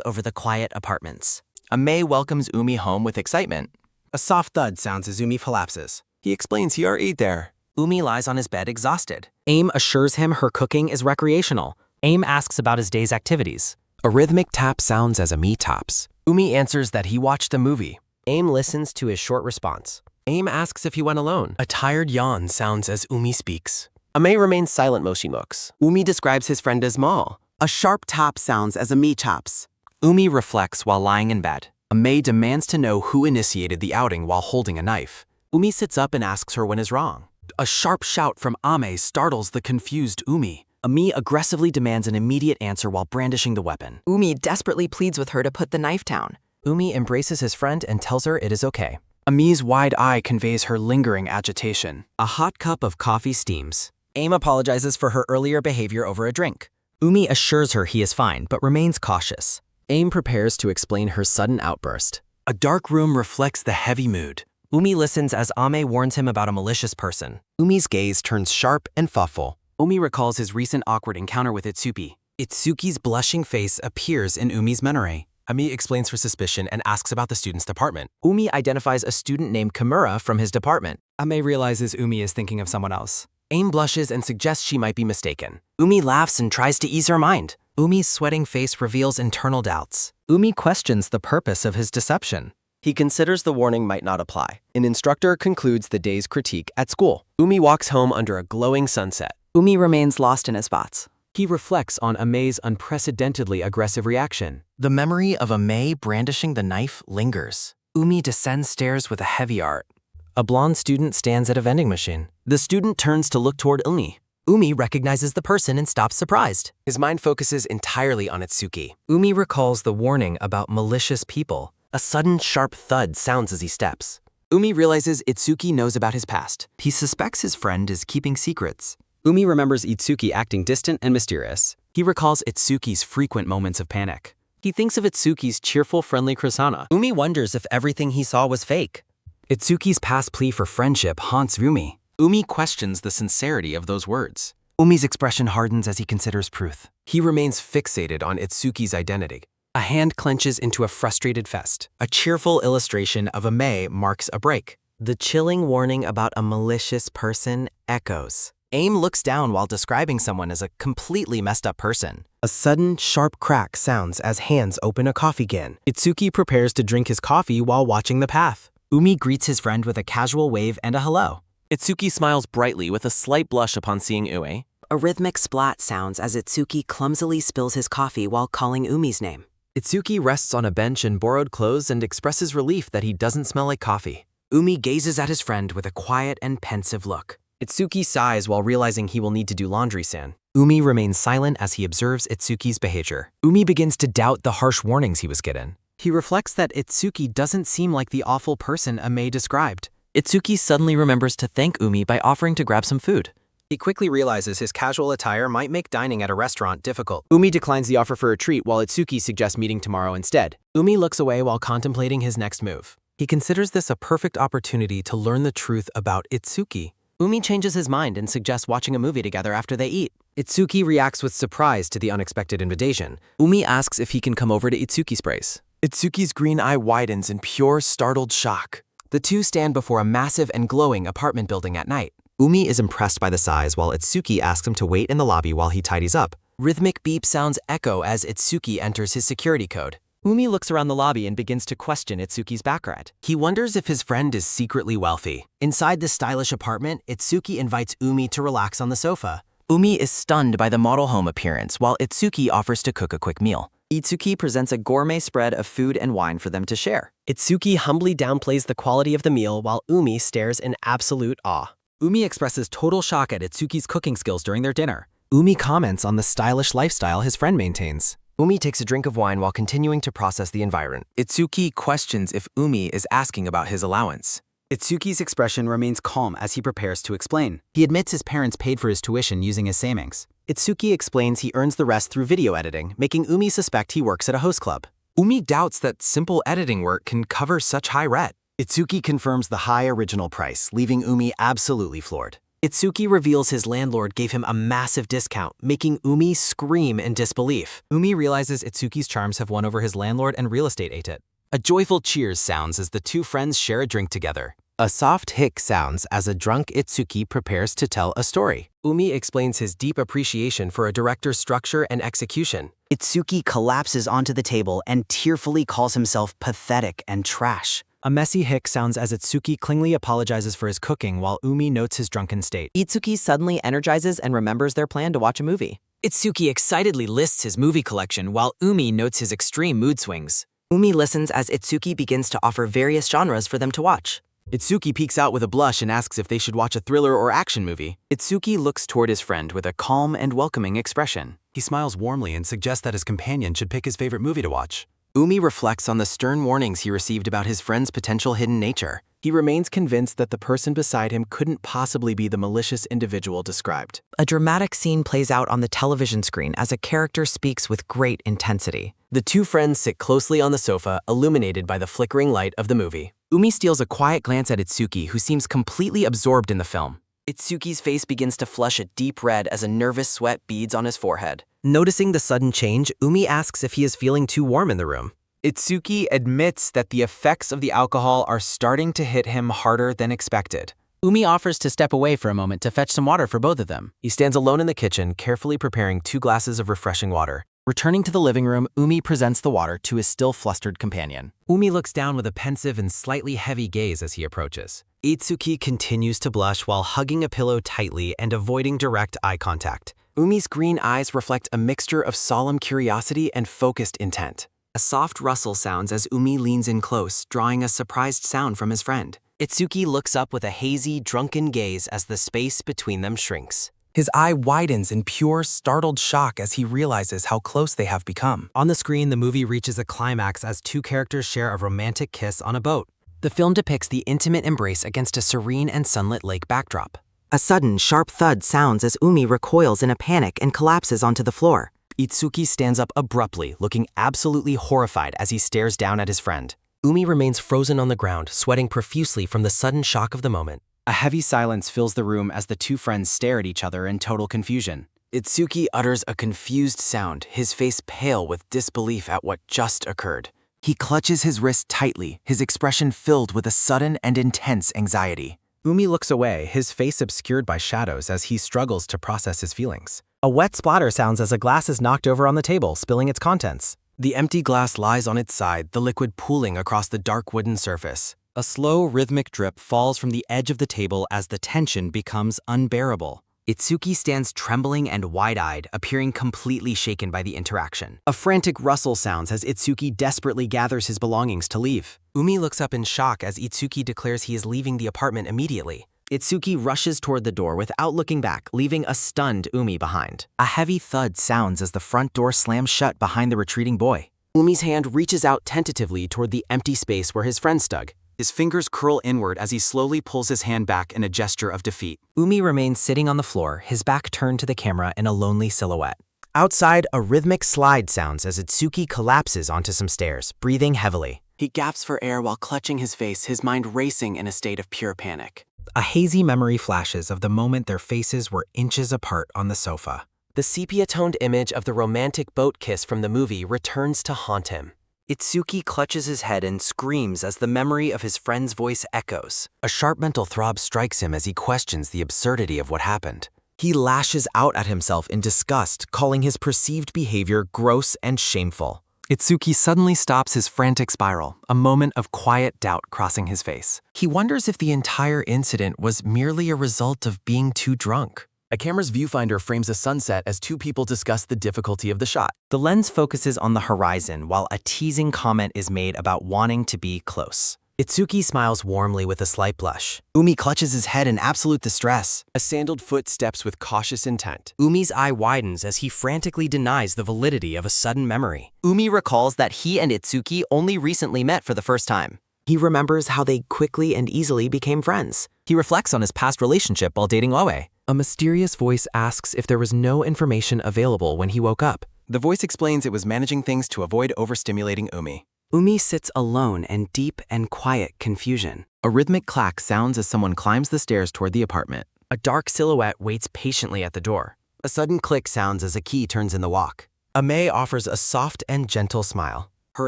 over the quiet apartments. Ame welcomes Umi home with excitement. A soft thud sounds as Umi collapses. He explains he already ate there. Umi lies on his bed exhausted. Aim assures him her cooking is recreational. Aim asks about his day's activities. A rhythmic tap sounds as Ame taps. Umi answers that he watched a movie. Aim listens to his short response. Aim asks if he went alone. A tired yawn sounds as Umi speaks. Ame remains silent moshimoks. Umi describes his friend as Mal. A sharp tap sounds as Ame taps. Umi reflects while lying in bed. Ame demands to know who initiated the outing while holding a knife. Umi sits up and asks her when is wrong. A sharp shout from Ame startles the confused Umi. Ame aggressively demands an immediate answer while brandishing the weapon. Umi desperately pleads with her to put the knife down. Umi embraces his friend and tells her it is okay. Ame's wide eye conveys her lingering agitation. A hot cup of coffee steams. Aim apologizes for her earlier behavior over a drink. Umi assures her he is fine, but remains cautious. Aim prepares to explain her sudden outburst. A dark room reflects the heavy mood. Umi listens as Ame warns him about a malicious person. Umi's gaze turns sharp and thoughtful. Umi recalls his recent awkward encounter with Itsuki. Itsuki's blushing face appears in Umi's memory. Ame explains her suspicion and asks about the student's department. Umi identifies a student named Kimura from his department. Ame realizes Umi is thinking of someone else. Aim blushes and suggests she might be mistaken. Umi laughs and tries to ease her mind. Umi's sweating face reveals internal doubts. Umi questions the purpose of his deception. He considers the warning might not apply. An instructor concludes the day's critique at school. Umi walks home under a glowing sunset. Umi remains lost in his thoughts. He reflects on Ame's unprecedentedly aggressive reaction. The memory of Ame brandishing the knife lingers. Umi descends stairs with a heavy heart. A blonde student stands at a vending machine. The student turns to look toward Umi. Umi recognizes the person and stops surprised. His mind focuses entirely on Itsuki. Umi recalls the warning about malicious people. A sudden sharp thud sounds as he steps. Umi realizes Itsuki knows about his past. He suspects his friend is keeping secrets. Umi remembers Itsuki acting distant and mysterious. He recalls Itsuki's frequent moments of panic. He thinks of Itsuki's cheerful, friendly Krisana. Umi wonders if everything he saw was fake. Itsuki's past plea for friendship haunts Umi. Umi questions the sincerity of those words. Umi's expression hardens as he considers truth. He remains fixated on Itsuki's identity. A hand clenches into a frustrated fist. A cheerful illustration of Ame marks a break. The chilling warning about a malicious person echoes. Aim looks down while describing someone as a completely messed up person. A sudden, sharp crack sounds as hands open a coffee can. Itsuki prepares to drink his coffee while watching the path. Umi greets his friend with a casual wave and a hello. Itsuki smiles brightly with a slight blush upon seeing Ue. A rhythmic splat sounds as Itsuki clumsily spills his coffee while calling Umi's name. Itsuki rests on a bench in borrowed clothes and expresses relief that he doesn't smell like coffee. Umi gazes at his friend with a quiet and pensive look. Itsuki sighs while realizing he will need to do laundry soon. Umi remains silent as he observes Itsuki's behavior. Umi begins to doubt the harsh warnings he was given. He reflects that Itsuki doesn't seem like the awful person Ame described. Itsuki suddenly remembers to thank Umi by offering to grab some food. He quickly realizes his casual attire might make dining at a restaurant difficult. Umi declines the offer for a treat while Itsuki suggests meeting tomorrow instead. Umi looks away while contemplating his next move. He considers this a perfect opportunity to learn the truth about Itsuki. Umi changes his mind and suggests watching a movie together after they eat. Itsuki reacts with surprise to the unexpected invitation. Umi asks if he can come over to Itsuki's place. Itsuki's green eye widens in pure, startled shock. The two stand before a massive and glowing apartment building at night. Umi is impressed by the size while Itsuki asks him to wait in the lobby while he tidies up. Rhythmic beep sounds echo as Itsuki enters his security code. Umi looks around the lobby and begins to question Itsuki's background. He wonders if his friend is secretly wealthy. Inside the stylish apartment, Itsuki invites Umi to relax on the sofa. Umi is stunned by the model home appearance while Itsuki offers to cook a quick meal. Itsuki presents a gourmet spread of food and wine for them to share. Itsuki humbly downplays the quality of the meal while Umi stares in absolute awe. Umi expresses total shock at Itsuki's cooking skills during their dinner. Umi comments on the stylish lifestyle his friend maintains. Umi takes a drink of wine while continuing to process the environment. Itsuki questions if Umi is asking about his allowance. Itsuki's expression remains calm as he prepares to explain. He admits his parents paid for his tuition using his savings. Itsuki explains he earns the rest through video editing, making Umi suspect he works at a host club. Umi doubts that simple editing work can cover such high rent. Itsuki confirms the high original price, leaving Umi absolutely floored. Itsuki reveals his landlord gave him a massive discount, making Umi scream in disbelief. Umi realizes Itsuki's charms have won over his landlord and real estate agent. A joyful cheers sounds as the two friends share a drink together. A soft hic sounds as a drunk Itsuki prepares to tell a story. Umi explains his deep appreciation for a director's structure and execution. Itsuki collapses onto the table and tearfully calls himself pathetic and trash. A messy hic sounds as Itsuki clingingly apologizes for his cooking while Umi notes his drunken state. Itsuki suddenly energizes and remembers their plan to watch a movie. Itsuki excitedly lists his movie collection while Umi notes his extreme mood swings. Umi listens as Itsuki begins to offer various genres for them to watch. Itsuki peeks out with a blush and asks if they should watch a thriller or action movie. Itsuki looks toward his friend with a calm and welcoming expression. He smiles warmly and suggests that his companion should pick his favorite movie to watch. Umi reflects on the stern warnings he received about his friend's potential hidden nature. He remains convinced that the person beside him couldn't possibly be the malicious individual described. A dramatic scene plays out on the television screen as a character speaks with great intensity. The two friends sit closely on the sofa, illuminated by the flickering light of the movie. Umi steals a quiet glance at Itsuki, who seems completely absorbed in the film. Itsuki's face begins to flush a deep red as a nervous sweat beads on his forehead. Noticing the sudden change, Umi asks if he is feeling too warm in the room. Itsuki admits that the effects of the alcohol are starting to hit him harder than expected. Umi offers to step away for a moment to fetch some water for both of them. He stands alone in the kitchen, carefully preparing 2 glasses of refreshing water. Returning to the living room, Umi presents the water to his still flustered companion. Umi looks down with a pensive and slightly heavy gaze as he approaches. Itsuki continues to blush while hugging a pillow tightly and avoiding direct eye contact. Umi's green eyes reflect a mixture of solemn curiosity and focused intent. A soft rustle sounds as Umi leans in close, drawing a surprised sound from his friend. Itsuki looks up with a hazy, drunken gaze as the space between them shrinks. His eye widens in pure, startled shock as he realizes how close they have become. On the screen, the movie reaches a climax as 2 characters share a romantic kiss on a boat. The film depicts the intimate embrace against a serene and sunlit lake backdrop. A sudden, sharp thud sounds as Umi recoils in a panic and collapses onto the floor. Itsuki stands up abruptly, looking absolutely horrified as he stares down at his friend. Umi remains frozen on the ground, sweating profusely from the sudden shock of the moment. A heavy silence fills the room as the two friends stare at each other in total confusion. Itsuki utters a confused sound, his face pale with disbelief at what just occurred. He clutches his wrist tightly, his expression filled with a sudden and intense anxiety. Umi looks away, his face obscured by shadows as he struggles to process his feelings. A wet splatter sounds as a glass is knocked over on the table, spilling its contents. The empty glass lies on its side, the liquid pooling across the dark wooden surface. A slow, rhythmic drip falls from the edge of the table as the tension becomes unbearable. Itsuki stands trembling and wide-eyed, appearing completely shaken by the interaction. A frantic rustle sounds as Itsuki desperately gathers his belongings to leave. Umi looks up in shock as Itsuki declares he is leaving the apartment immediately. Itsuki rushes toward the door without looking back, leaving a stunned Umi behind. A heavy thud sounds as the front door slams shut behind the retreating boy. Umi's hand reaches out tentatively toward the empty space where his friend stood. His fingers curl inward as he slowly pulls his hand back in a gesture of defeat. Umi remains sitting on the floor, his back turned to the camera in a lonely silhouette. Outside, a rhythmic slide sounds as Itsuki collapses onto some stairs, breathing heavily. He gasps for air while clutching his face, his mind racing in a state of pure panic. A hazy memory flashes of the moment their faces were inches apart on the sofa. The sepia-toned image of the romantic boat kiss from the movie returns to haunt him. Itsuki clutches his head and screams as the memory of his friend's voice echoes. A sharp mental throb strikes him as he questions the absurdity of what happened. He lashes out at himself in disgust, calling his perceived behavior gross and shameful. Itsuki suddenly stops his frantic spiral, a moment of quiet doubt crossing his face. He wonders if the entire incident was merely a result of being too drunk. A camera's viewfinder frames a sunset as 2 people discuss the difficulty of the shot. The lens focuses on the horizon while a teasing comment is made about wanting to be close. Itsuki smiles warmly with a slight blush. Umi clutches his head in absolute distress. A sandaled foot steps with cautious intent. Umi's eye widens as he frantically denies the validity of a sudden memory. Umi recalls that he and Itsuki only recently met for the first time. He remembers how they quickly and easily became friends. He reflects on his past relationship while dating Oe. A mysterious voice asks if there was no information available when he woke up. The voice explains it was managing things to avoid overstimulating Umi. Umi sits alone in deep and quiet confusion. A rhythmic clack sounds as someone climbs the stairs toward the apartment. A dark silhouette waits patiently at the door. A sudden click sounds as a key turns in the lock. Ame offers a soft and gentle smile. Her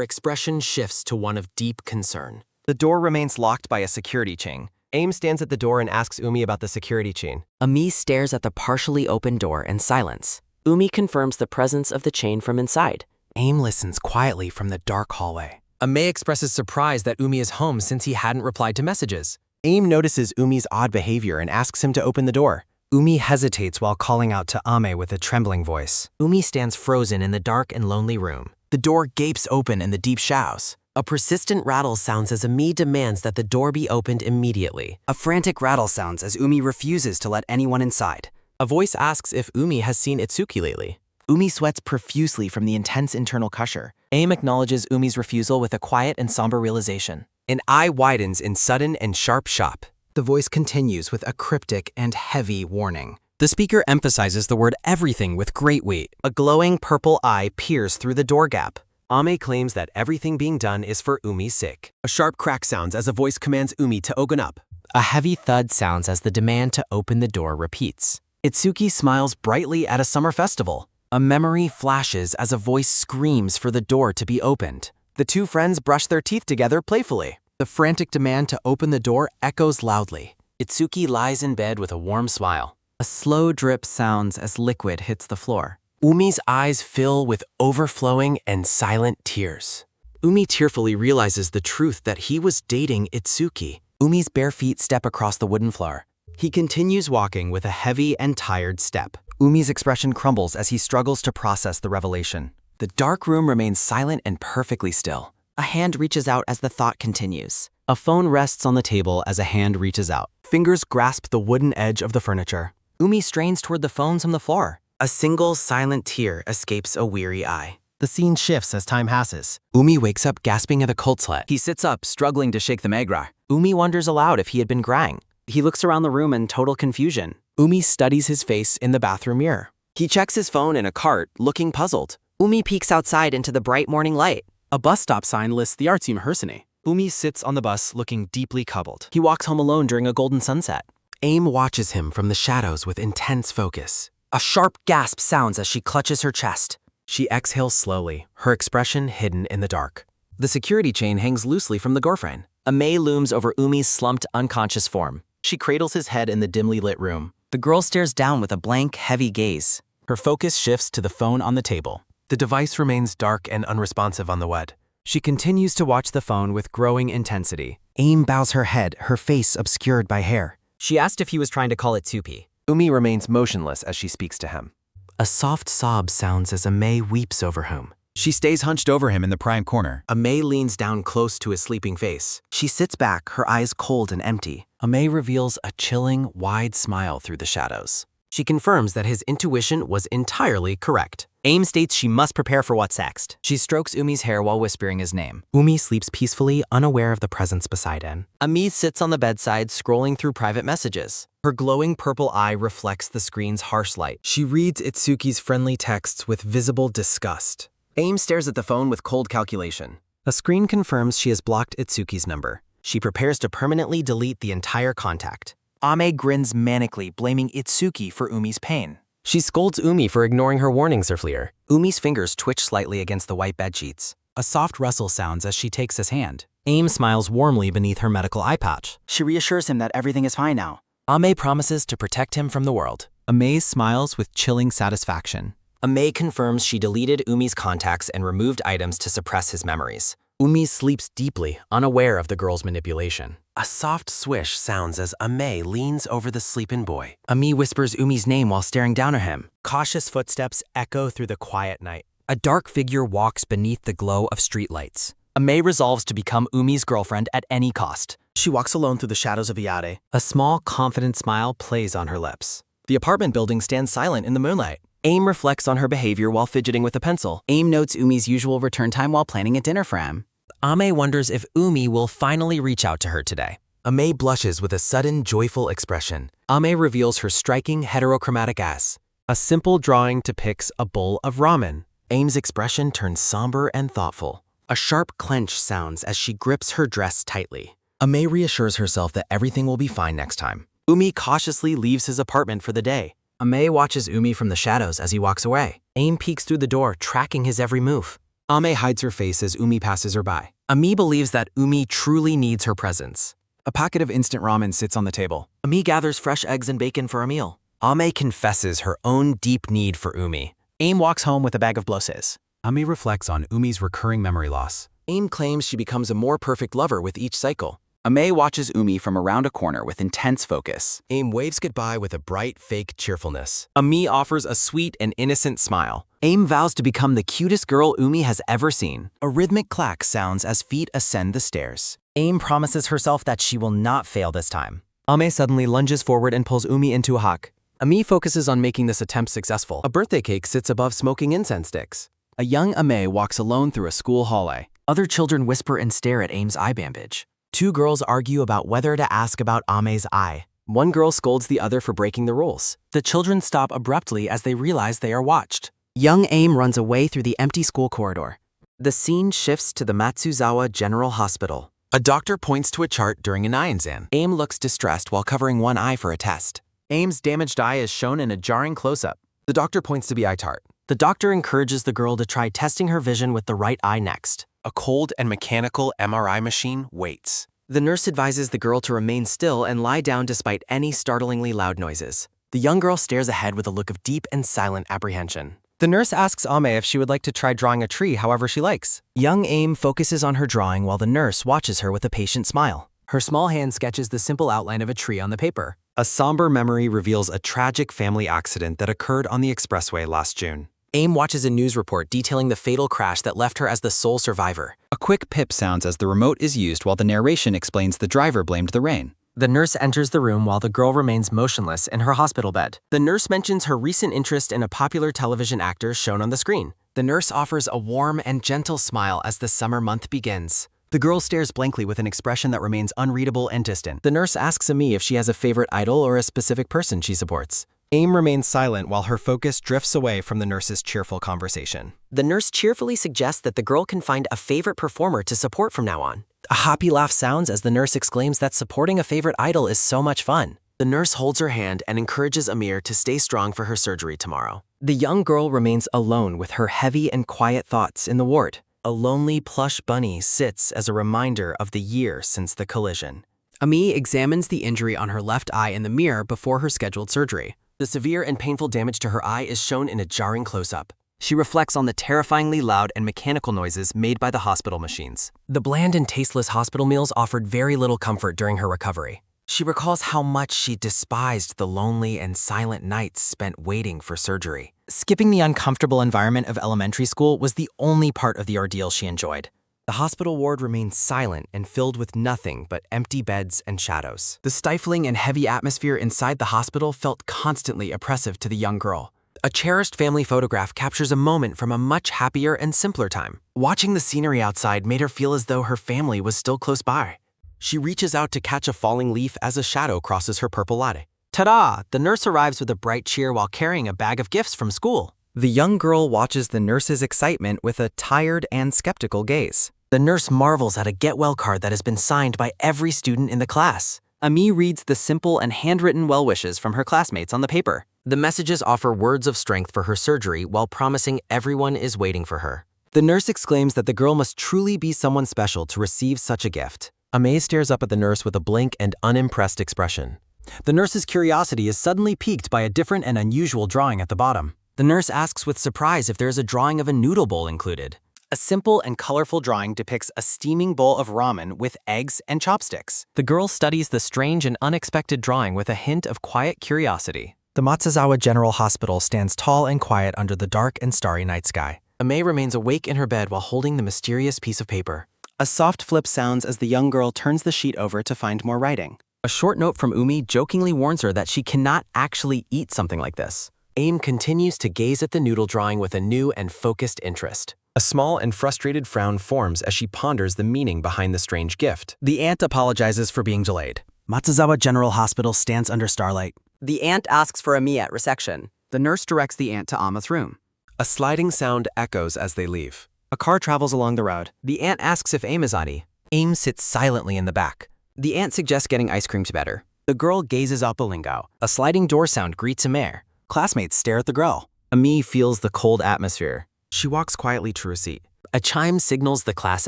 expression shifts to one of deep concern. The door remains locked by a security chain. Aim stands at the door and asks Umi about the security chain. Ami stares at the partially open door in silence. Umi confirms the presence of the chain from inside. Aim listens quietly from the dark hallway. Ame expresses surprise that Umi is home since he hadn't replied to messages. Aim notices Umi's odd behavior and asks him to open the door. Umi hesitates while calling out to Ame with a trembling voice. Umi stands frozen in the dark and lonely room. The door gapes open in the deep shadows. A persistent rattle sounds as Ami demands that the door be opened immediately. A frantic rattle sounds as Umi refuses to let anyone inside. A voice asks if Umi has seen Itsuki lately. Umi sweats profusely from the intense internal pressure. Aim acknowledges Umi's refusal with a quiet and somber realization. An eye widens in sudden and sharp shock. The voice continues with a cryptic and heavy warning. The speaker emphasizes the word everything with great weight. A glowing purple eye peers through the door gap. Ame claims that everything being done is for Umi's sake. A sharp crack sounds as a voice commands Umi to open up. A heavy thud sounds as the demand to open the door repeats. Itsuki smiles brightly at a summer festival. A memory flashes as a voice screams for the door to be opened. The two friends brush their teeth together playfully. The frantic demand to open the door echoes loudly. Itsuki lies in bed with a warm smile. A slow drip sounds as liquid hits the floor. Umi's eyes fill with overflowing and silent tears. Umi tearfully realizes the truth that he was dating Itsuki. Umi's bare feet step across the wooden floor. He continues walking with a heavy and tired step. Umi's expression crumbles as he struggles to process the revelation. The dark room remains silent and perfectly still. A hand reaches out as the thought continues. A phone rests on the table as a hand reaches out. Fingers grasp the wooden edge of the furniture. Umi strains toward the phones on the floor. A single silent tear escapes a weary eye. The scene shifts as time passes. Umi wakes up gasping at a cold sweat. He sits up, struggling to shake the magra. Umi wonders aloud if he had been crying. He looks around the room in total confusion. Umi studies his face in the bathroom mirror. He checks his phone in a cart, looking puzzled. Umi peeks outside into the bright morning light. A bus stop sign lists the artsy rehearsing. Umi sits on the bus looking deeply troubled. He walks home alone during a golden sunset. Aim watches him from the shadows with intense focus. A sharp gasp sounds as she clutches her chest. She exhales slowly, her expression hidden in the dark. The security chain hangs loosely from the door frame. A May looms over Umi's slumped, unconscious form. She cradles his head in the dimly lit room. The girl stares down with a blank, heavy gaze. Her focus shifts to the phone on the table. The device remains dark and unresponsive on the WUD. She continues to watch the phone with growing intensity. Aim bows her head, her face obscured by hair. She asked if he was trying to call Itsuki. Umi remains motionless as she speaks to him. A soft sob sounds as Ame weeps over him. She stays hunched over him in the prime corner. Ame leans down close to his sleeping face. She sits back, her eyes cold and empty. Ame reveals a chilling, wide smile through the shadows. She confirms that his intuition was entirely correct. Aim states she must prepare for what's next. She strokes Umi's hair while whispering his name. Umi sleeps peacefully, unaware of the presence beside him. Ami sits on the bedside, scrolling through private messages. Her glowing purple eye reflects the screen's harsh light. She reads Itsuki's friendly texts with visible disgust. Aim stares at the phone with cold calculation. A screen confirms she has blocked Itsuki's number. She prepares to permanently delete the entire contact. Ame grins manically, blaming Itsuki for Umi's pain. She scolds Umi for ignoring her warnings earlier. Umi's fingers twitch slightly against the white bedsheets. A soft rustle sounds as she takes his hand. Aim smiles warmly beneath her medical eye patch. She reassures him that everything is fine now. Ame promises to protect him from the world. Ame smiles with chilling satisfaction. Ame confirms she deleted Umi's contacts and removed items to suppress his memories. Umi sleeps deeply, unaware of the girl's manipulation. A soft swish sounds as Ame leans over the sleeping boy. Ami whispers Umi's name while staring down at him. Cautious footsteps echo through the quiet night. A dark figure walks beneath the glow of streetlights. Ame resolves to become Umi's girlfriend at any cost. She walks alone through the shadows of Iade. A small, confident smile plays on her lips. The apartment building stands silent in the moonlight. Aim reflects on her behavior while fidgeting with a pencil. Aim notes Umi's usual return time while planning a dinner for him. Ame wonders if Umi will finally reach out to her today. Ame blushes with a sudden, joyful expression. Ame reveals her striking, heterochromatic ass. A simple drawing depicts a bowl of ramen. Aim's expression turns somber and thoughtful. A sharp clench sounds as she grips her dress tightly. Ame reassures herself that everything will be fine next time. Umi cautiously leaves his apartment for the day. Ame watches Umi from the shadows as he walks away. Aim peeks through the door, tracking his every move. Ame hides her face as Umi passes her by. Ami believes that Umi truly needs her presence. A packet of instant ramen sits on the table. Ami gathers fresh eggs and bacon for a meal. Ame confesses her own deep need for Umi. Aim walks home with a bag of bloses. Ami reflects on Umi's recurring memory loss. Aim claims she becomes a more perfect lover with each cycle. Ame watches Umi from around a corner with intense focus. Aim waves goodbye with a bright, fake cheerfulness. Ami offers a sweet and innocent smile. Aim vows to become the cutest girl Umi has ever seen. A rhythmic clack sounds as feet ascend the stairs. Aim promises herself that she will not fail this time. Ame suddenly lunges forward and pulls Umi into a hug. Ami focuses on making this attempt successful. A birthday cake sits above smoking incense sticks. A young Ame walks alone through a school hallway. Other children whisper and stare at Aim's eye bandage. Two girls argue about whether to ask about Ame's eye. One girl scolds the other for breaking the rules. The children stop abruptly as they realize they are watched. Young Aim runs away through the empty school corridor. The scene shifts to the Matsuzawa General Hospital. A doctor points to a chart during an eye exam. Aim looks distressed while covering one eye for a test. Aim's damaged eye is shown in a jarring close-up. The doctor points to the eye chart. The doctor encourages the girl to try testing her vision with the right eye next. A cold and mechanical MRI machine waits. The nurse advises the girl to remain still and lie down despite any startlingly loud noises. The young girl stares ahead with a look of deep and silent apprehension. The nurse asks Ame if she would like to try drawing a tree however she likes. Young Aim focuses on her drawing while the nurse watches her with a patient smile. Her small hand sketches the simple outline of a tree on the paper. A somber memory reveals a tragic family accident that occurred on the expressway last June. Aim watches a news report detailing the fatal crash that left her as the sole survivor. A quick pip sounds as the remote is used while the narration explains the driver blamed the rain. The nurse enters the room while the girl remains motionless in her hospital bed. The nurse mentions her recent interest in a popular television actor shown on the screen. The nurse offers a warm and gentle smile as the summer month begins. The girl stares blankly with an expression that remains unreadable and distant. The nurse asks Ami if she has a favorite idol or a specific person she supports. Aim remains silent while her focus drifts away from the nurse's cheerful conversation. The nurse cheerfully suggests that the girl can find a favorite performer to support from now on. A happy laugh sounds as the nurse exclaims that supporting a favorite idol is so much fun. The nurse holds her hand and encourages Amir to stay strong for her surgery tomorrow. The young girl remains alone with her heavy and quiet thoughts in the ward. A lonely plush bunny sits as a reminder of the year since the collision. Ami examines the injury on her left eye in the mirror before her scheduled surgery. The severe and painful damage to her eye is shown in a jarring close-up. She reflects on the terrifyingly loud and mechanical noises made by the hospital machines. The bland and tasteless hospital meals offered very little comfort during her recovery. She recalls how much she despised the lonely and silent nights spent waiting for surgery. Skipping the uncomfortable environment of elementary school was the only part of the ordeal she enjoyed. The hospital ward remained silent and filled with nothing but empty beds and shadows. The stifling and heavy atmosphere inside the hospital felt constantly oppressive to the young girl. A cherished family photograph captures a moment from a much happier and simpler time. Watching the scenery outside made her feel as though her family was still close by. She reaches out to catch a falling leaf as a shadow crosses her purple latte. Ta-da! The nurse arrives with a bright cheer while carrying a bag of gifts from school. The young girl watches the nurse's excitement with a tired and skeptical gaze. The nurse marvels at a get-well card that has been signed by every student in the class. Ami reads the simple and handwritten well wishes from her classmates on the paper. The messages offer words of strength for her surgery while promising everyone is waiting for her. The nurse exclaims that the girl must truly be someone special to receive such a gift. Ame stares up at the nurse with a blank and unimpressed expression. The nurse's curiosity is suddenly piqued by a different and unusual drawing at the bottom. The nurse asks with surprise if there is a drawing of a noodle bowl included. A simple and colorful drawing depicts a steaming bowl of ramen with eggs and chopsticks. The girl studies the strange and unexpected drawing with a hint of quiet curiosity. The Matsuzawa General Hospital stands tall and quiet under the dark and starry night sky. Ame remains awake in her bed while holding the mysterious piece of paper. A soft flip sounds as the young girl turns the sheet over to find more writing. A short note from Umi jokingly warns her that she cannot actually eat something like this. Aim continues to gaze at the noodle drawing with a new and focused interest. A small and frustrated frown forms as she ponders the meaning behind the strange gift. The aunt apologizes for being delayed. Matsuzawa General Hospital stands under starlight. The aunt asks for Ami at reception. The nurse directs the aunt to Ama's room. A sliding sound echoes as they leave. A car travels along the road. The aunt asks if Aim is ready. Aim sits silently in the back. The aunt suggests getting ice cream to better. The girl gazes up a lingo. A sliding door sound greets Amer. Classmates stare at the girl. Ami feels the cold atmosphere. She walks quietly to her seat. A chime signals the class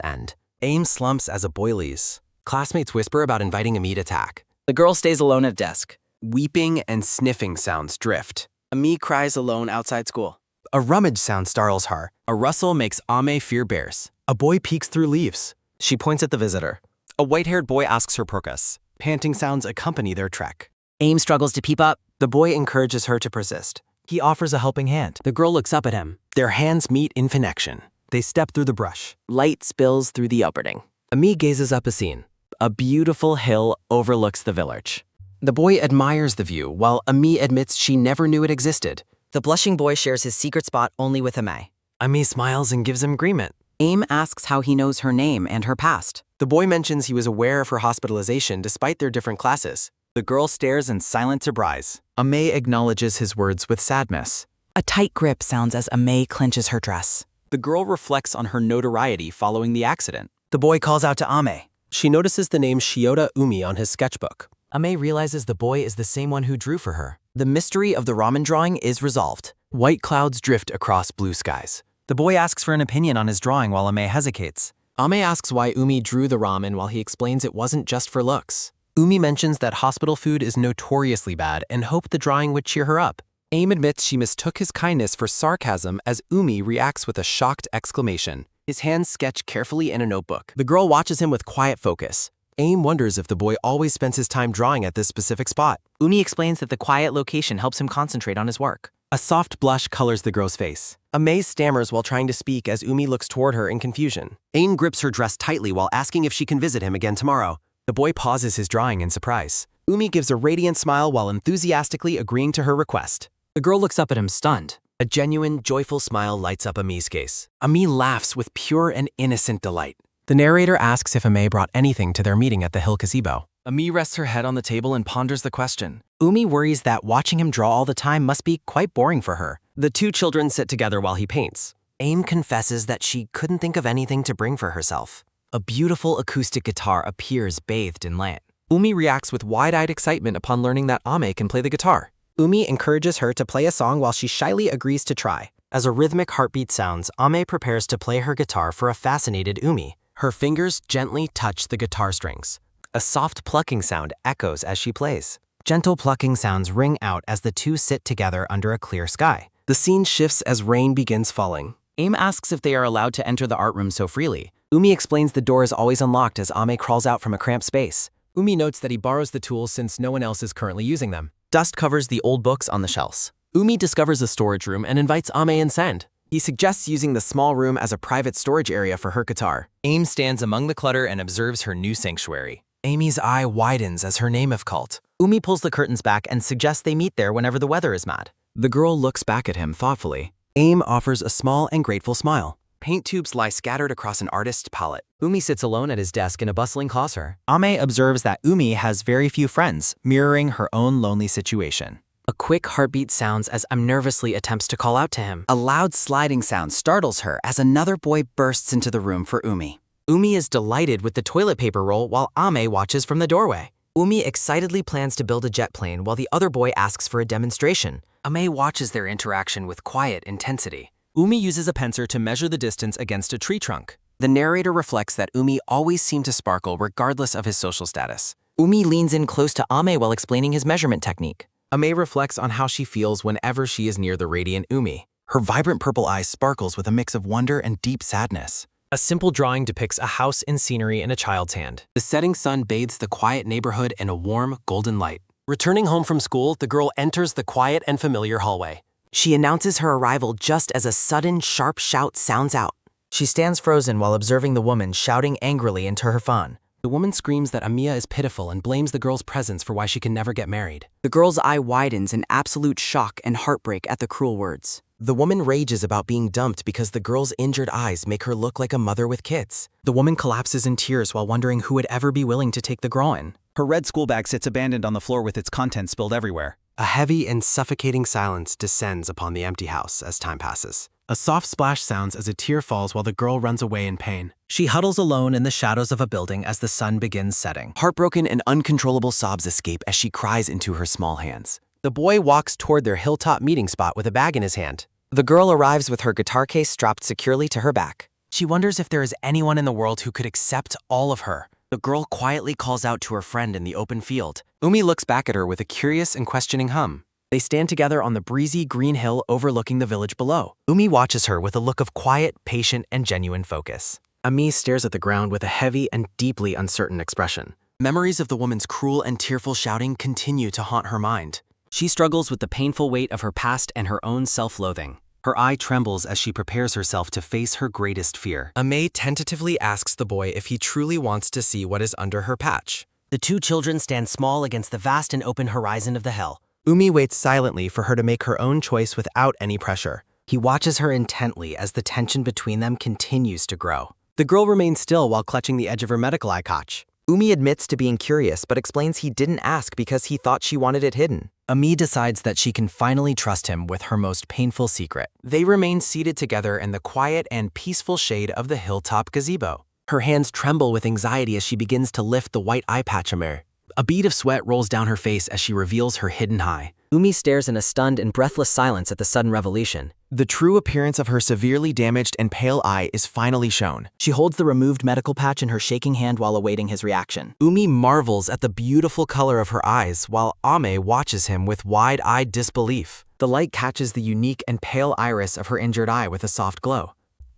end. Aim slumps as a boy leaves. Classmates whisper about inviting Ami to attack. The girl stays alone at desk. Weeping and sniffing sounds drift. Ami cries alone outside school. A rummage sound startles her. A rustle makes Ame fear bears. A boy peeks through leaves. She points at the visitor. A white-haired boy asks her purpose. Panting sounds accompany their trek. Aim struggles to peep up. The boy encourages her to persist. He offers a helping hand. The girl looks up at him. Their hands meet in connection. They step through the brush. Light spills through the opening. Ami gazes up a scene. A beautiful hill overlooks the village. The boy admires the view, while Ami admits she never knew it existed. The blushing boy shares his secret spot only with Ami. Ami smiles and gives him agreement. Aim asks how he knows her name and her past. The boy mentions he was aware of her hospitalization despite their different classes. The girl stares in silent surprise. Ame acknowledges his words with sadness. A tight grip sounds as Ami clenches her dress. The girl reflects on her notoriety following the accident. The boy calls out to Ame. She notices the name Shiota Umi on his sketchbook. Ame realizes the boy is the same one who drew for her. The mystery of the ramen drawing is resolved. White clouds drift across blue skies. The boy asks for an opinion on his drawing while Ame hesitates. Ame asks why Umi drew the ramen while he explains it wasn't just for looks. Umi mentions that hospital food is notoriously bad and hoped the drawing would cheer her up. Aim admits she mistook his kindness for sarcasm as Umi reacts with a shocked exclamation. His hands sketch carefully in a notebook. The girl watches him with quiet focus. Aim wonders if the boy always spends his time drawing at this specific spot. Umi explains that the quiet location helps him concentrate on his work. A soft blush colors the girl's face. Ame stammers while trying to speak as Umi looks toward her in confusion. Aim grips her dress tightly while asking if she can visit him again tomorrow. The boy pauses his drawing in surprise. Umi gives a radiant smile while enthusiastically agreeing to her request. The girl looks up at him stunned. A genuine, joyful smile lights up Ami's face. Ami laughs with pure and innocent delight. The narrator asks if Ame brought anything to their meeting at the hill gazebo. Ami rests her head on the table and ponders the question. Umi worries that watching him draw all the time must be quite boring for her. The two children sit together while he paints. Aim confesses that she couldn't think of anything to bring for herself. A beautiful acoustic guitar appears bathed in light. Umi reacts with wide-eyed excitement upon learning that Ame can play the guitar. Umi encourages her to play a song while she shyly agrees to try. As a rhythmic heartbeat sounds, Ame prepares to play her guitar for a fascinated Umi. Her fingers gently touch the guitar strings. A soft plucking sound echoes as she plays. Gentle plucking sounds ring out as the two sit together under a clear sky. The scene shifts as rain begins falling. Aim asks if they are allowed to enter the art room so freely. Umi explains the door is always unlocked as Ame crawls out from a cramped space. Umi notes that he borrows the tools since no one else is currently using them. Dust covers the old books on the shelves. Umi discovers a storage room and invites Ame inside. He suggests using the small room as a private storage area for her guitar. Aim stands among the clutter and observes her new sanctuary. Amy's eye widens as her name is called. Umi pulls the curtains back and suggests they meet there whenever the weather is mad. The girl looks back at him thoughtfully. Aim offers a small and grateful smile. Paint tubes lie scattered across an artist's palette. Umi sits alone at his desk in a bustling classroom. Ame observes that Umi has very few friends, mirroring her own lonely situation. A quick heartbeat sounds as Am nervously attempts to call out to him. A loud sliding sound startles her as another boy bursts into the room for Umi. Umi is delighted with the toilet paper roll while Ame watches from the doorway. Umi excitedly plans to build a jet plane while the other boy asks for a demonstration. Ame watches their interaction with quiet intensity. Umi uses a pencil to measure the distance against a tree trunk. The narrator reflects that Umi always seemed to sparkle regardless of his social status. Umi leans in close to Ame while explaining his measurement technique. Ame reflects on how she feels whenever she is near the radiant Umi. Her vibrant purple eyes sparkles with a mix of wonder and deep sadness. A simple drawing depicts a house and scenery in a child's hand. The setting sun bathes the quiet neighborhood in a warm, golden light. Returning home from school, the girl enters the quiet and familiar hallway. She announces her arrival just as a sudden, sharp shout sounds out. She stands frozen while observing the woman shouting angrily into her phone. The woman screams that Amiya is pitiful and blames the girl's presence for why she can never get married. The girl's eye widens in absolute shock and heartbreak at the cruel words. The woman rages about being dumped because the girl's injured eyes make her look like a mother with kids. The woman collapses in tears while wondering who would ever be willing to take the girl in. Her red school bag sits abandoned on the floor with its contents spilled everywhere. A heavy and suffocating silence descends upon the empty house as time passes. A soft splash sounds as a tear falls while the girl runs away in pain. She huddles alone in the shadows of a building as the sun begins setting. Heartbroken and uncontrollable sobs escape as she cries into her small hands. The boy walks toward their hilltop meeting spot with a bag in his hand. The girl arrives with her guitar case strapped securely to her back. She wonders if there is anyone in the world who could accept all of her. The girl quietly calls out to her friend in the open field. Umi looks back at her with a curious and questioning hum. They stand together on the breezy green hill overlooking the village below. Umi watches her with a look of quiet, patient, and genuine focus. Ami stares at the ground with a heavy and deeply uncertain expression. Memories of the woman's cruel and tearful shouting continue to haunt her mind. She struggles with the painful weight of her past and her own self-loathing. Her eye trembles as she prepares herself to face her greatest fear. Ame tentatively asks the boy if he truly wants to see what is under her patch. The two children stand small against the vast and open horizon of the hell. Umi waits silently for her to make her own choice without any pressure. He watches her intently as the tension between them continues to grow. The girl remains still while clutching the edge of her medical eye patch. Umi admits to being curious but explains he didn't ask because he thought she wanted it hidden. Ami decides that she can finally trust him with her most painful secret. They remain seated together in the quiet and peaceful shade of the hilltop gazebo. Her hands tremble with anxiety as she begins to lift the white eye patch Amir. A bead of sweat rolls down her face as she reveals her hidden eye. Umi stares in a stunned and breathless silence at the sudden revelation. The true appearance of her severely damaged and pale eye is finally shown. She holds the removed medical patch in her shaking hand while awaiting his reaction. Umi marvels at the beautiful color of her eyes while Ame watches him with wide-eyed disbelief. The light catches the unique and pale iris of her injured eye with a soft glow.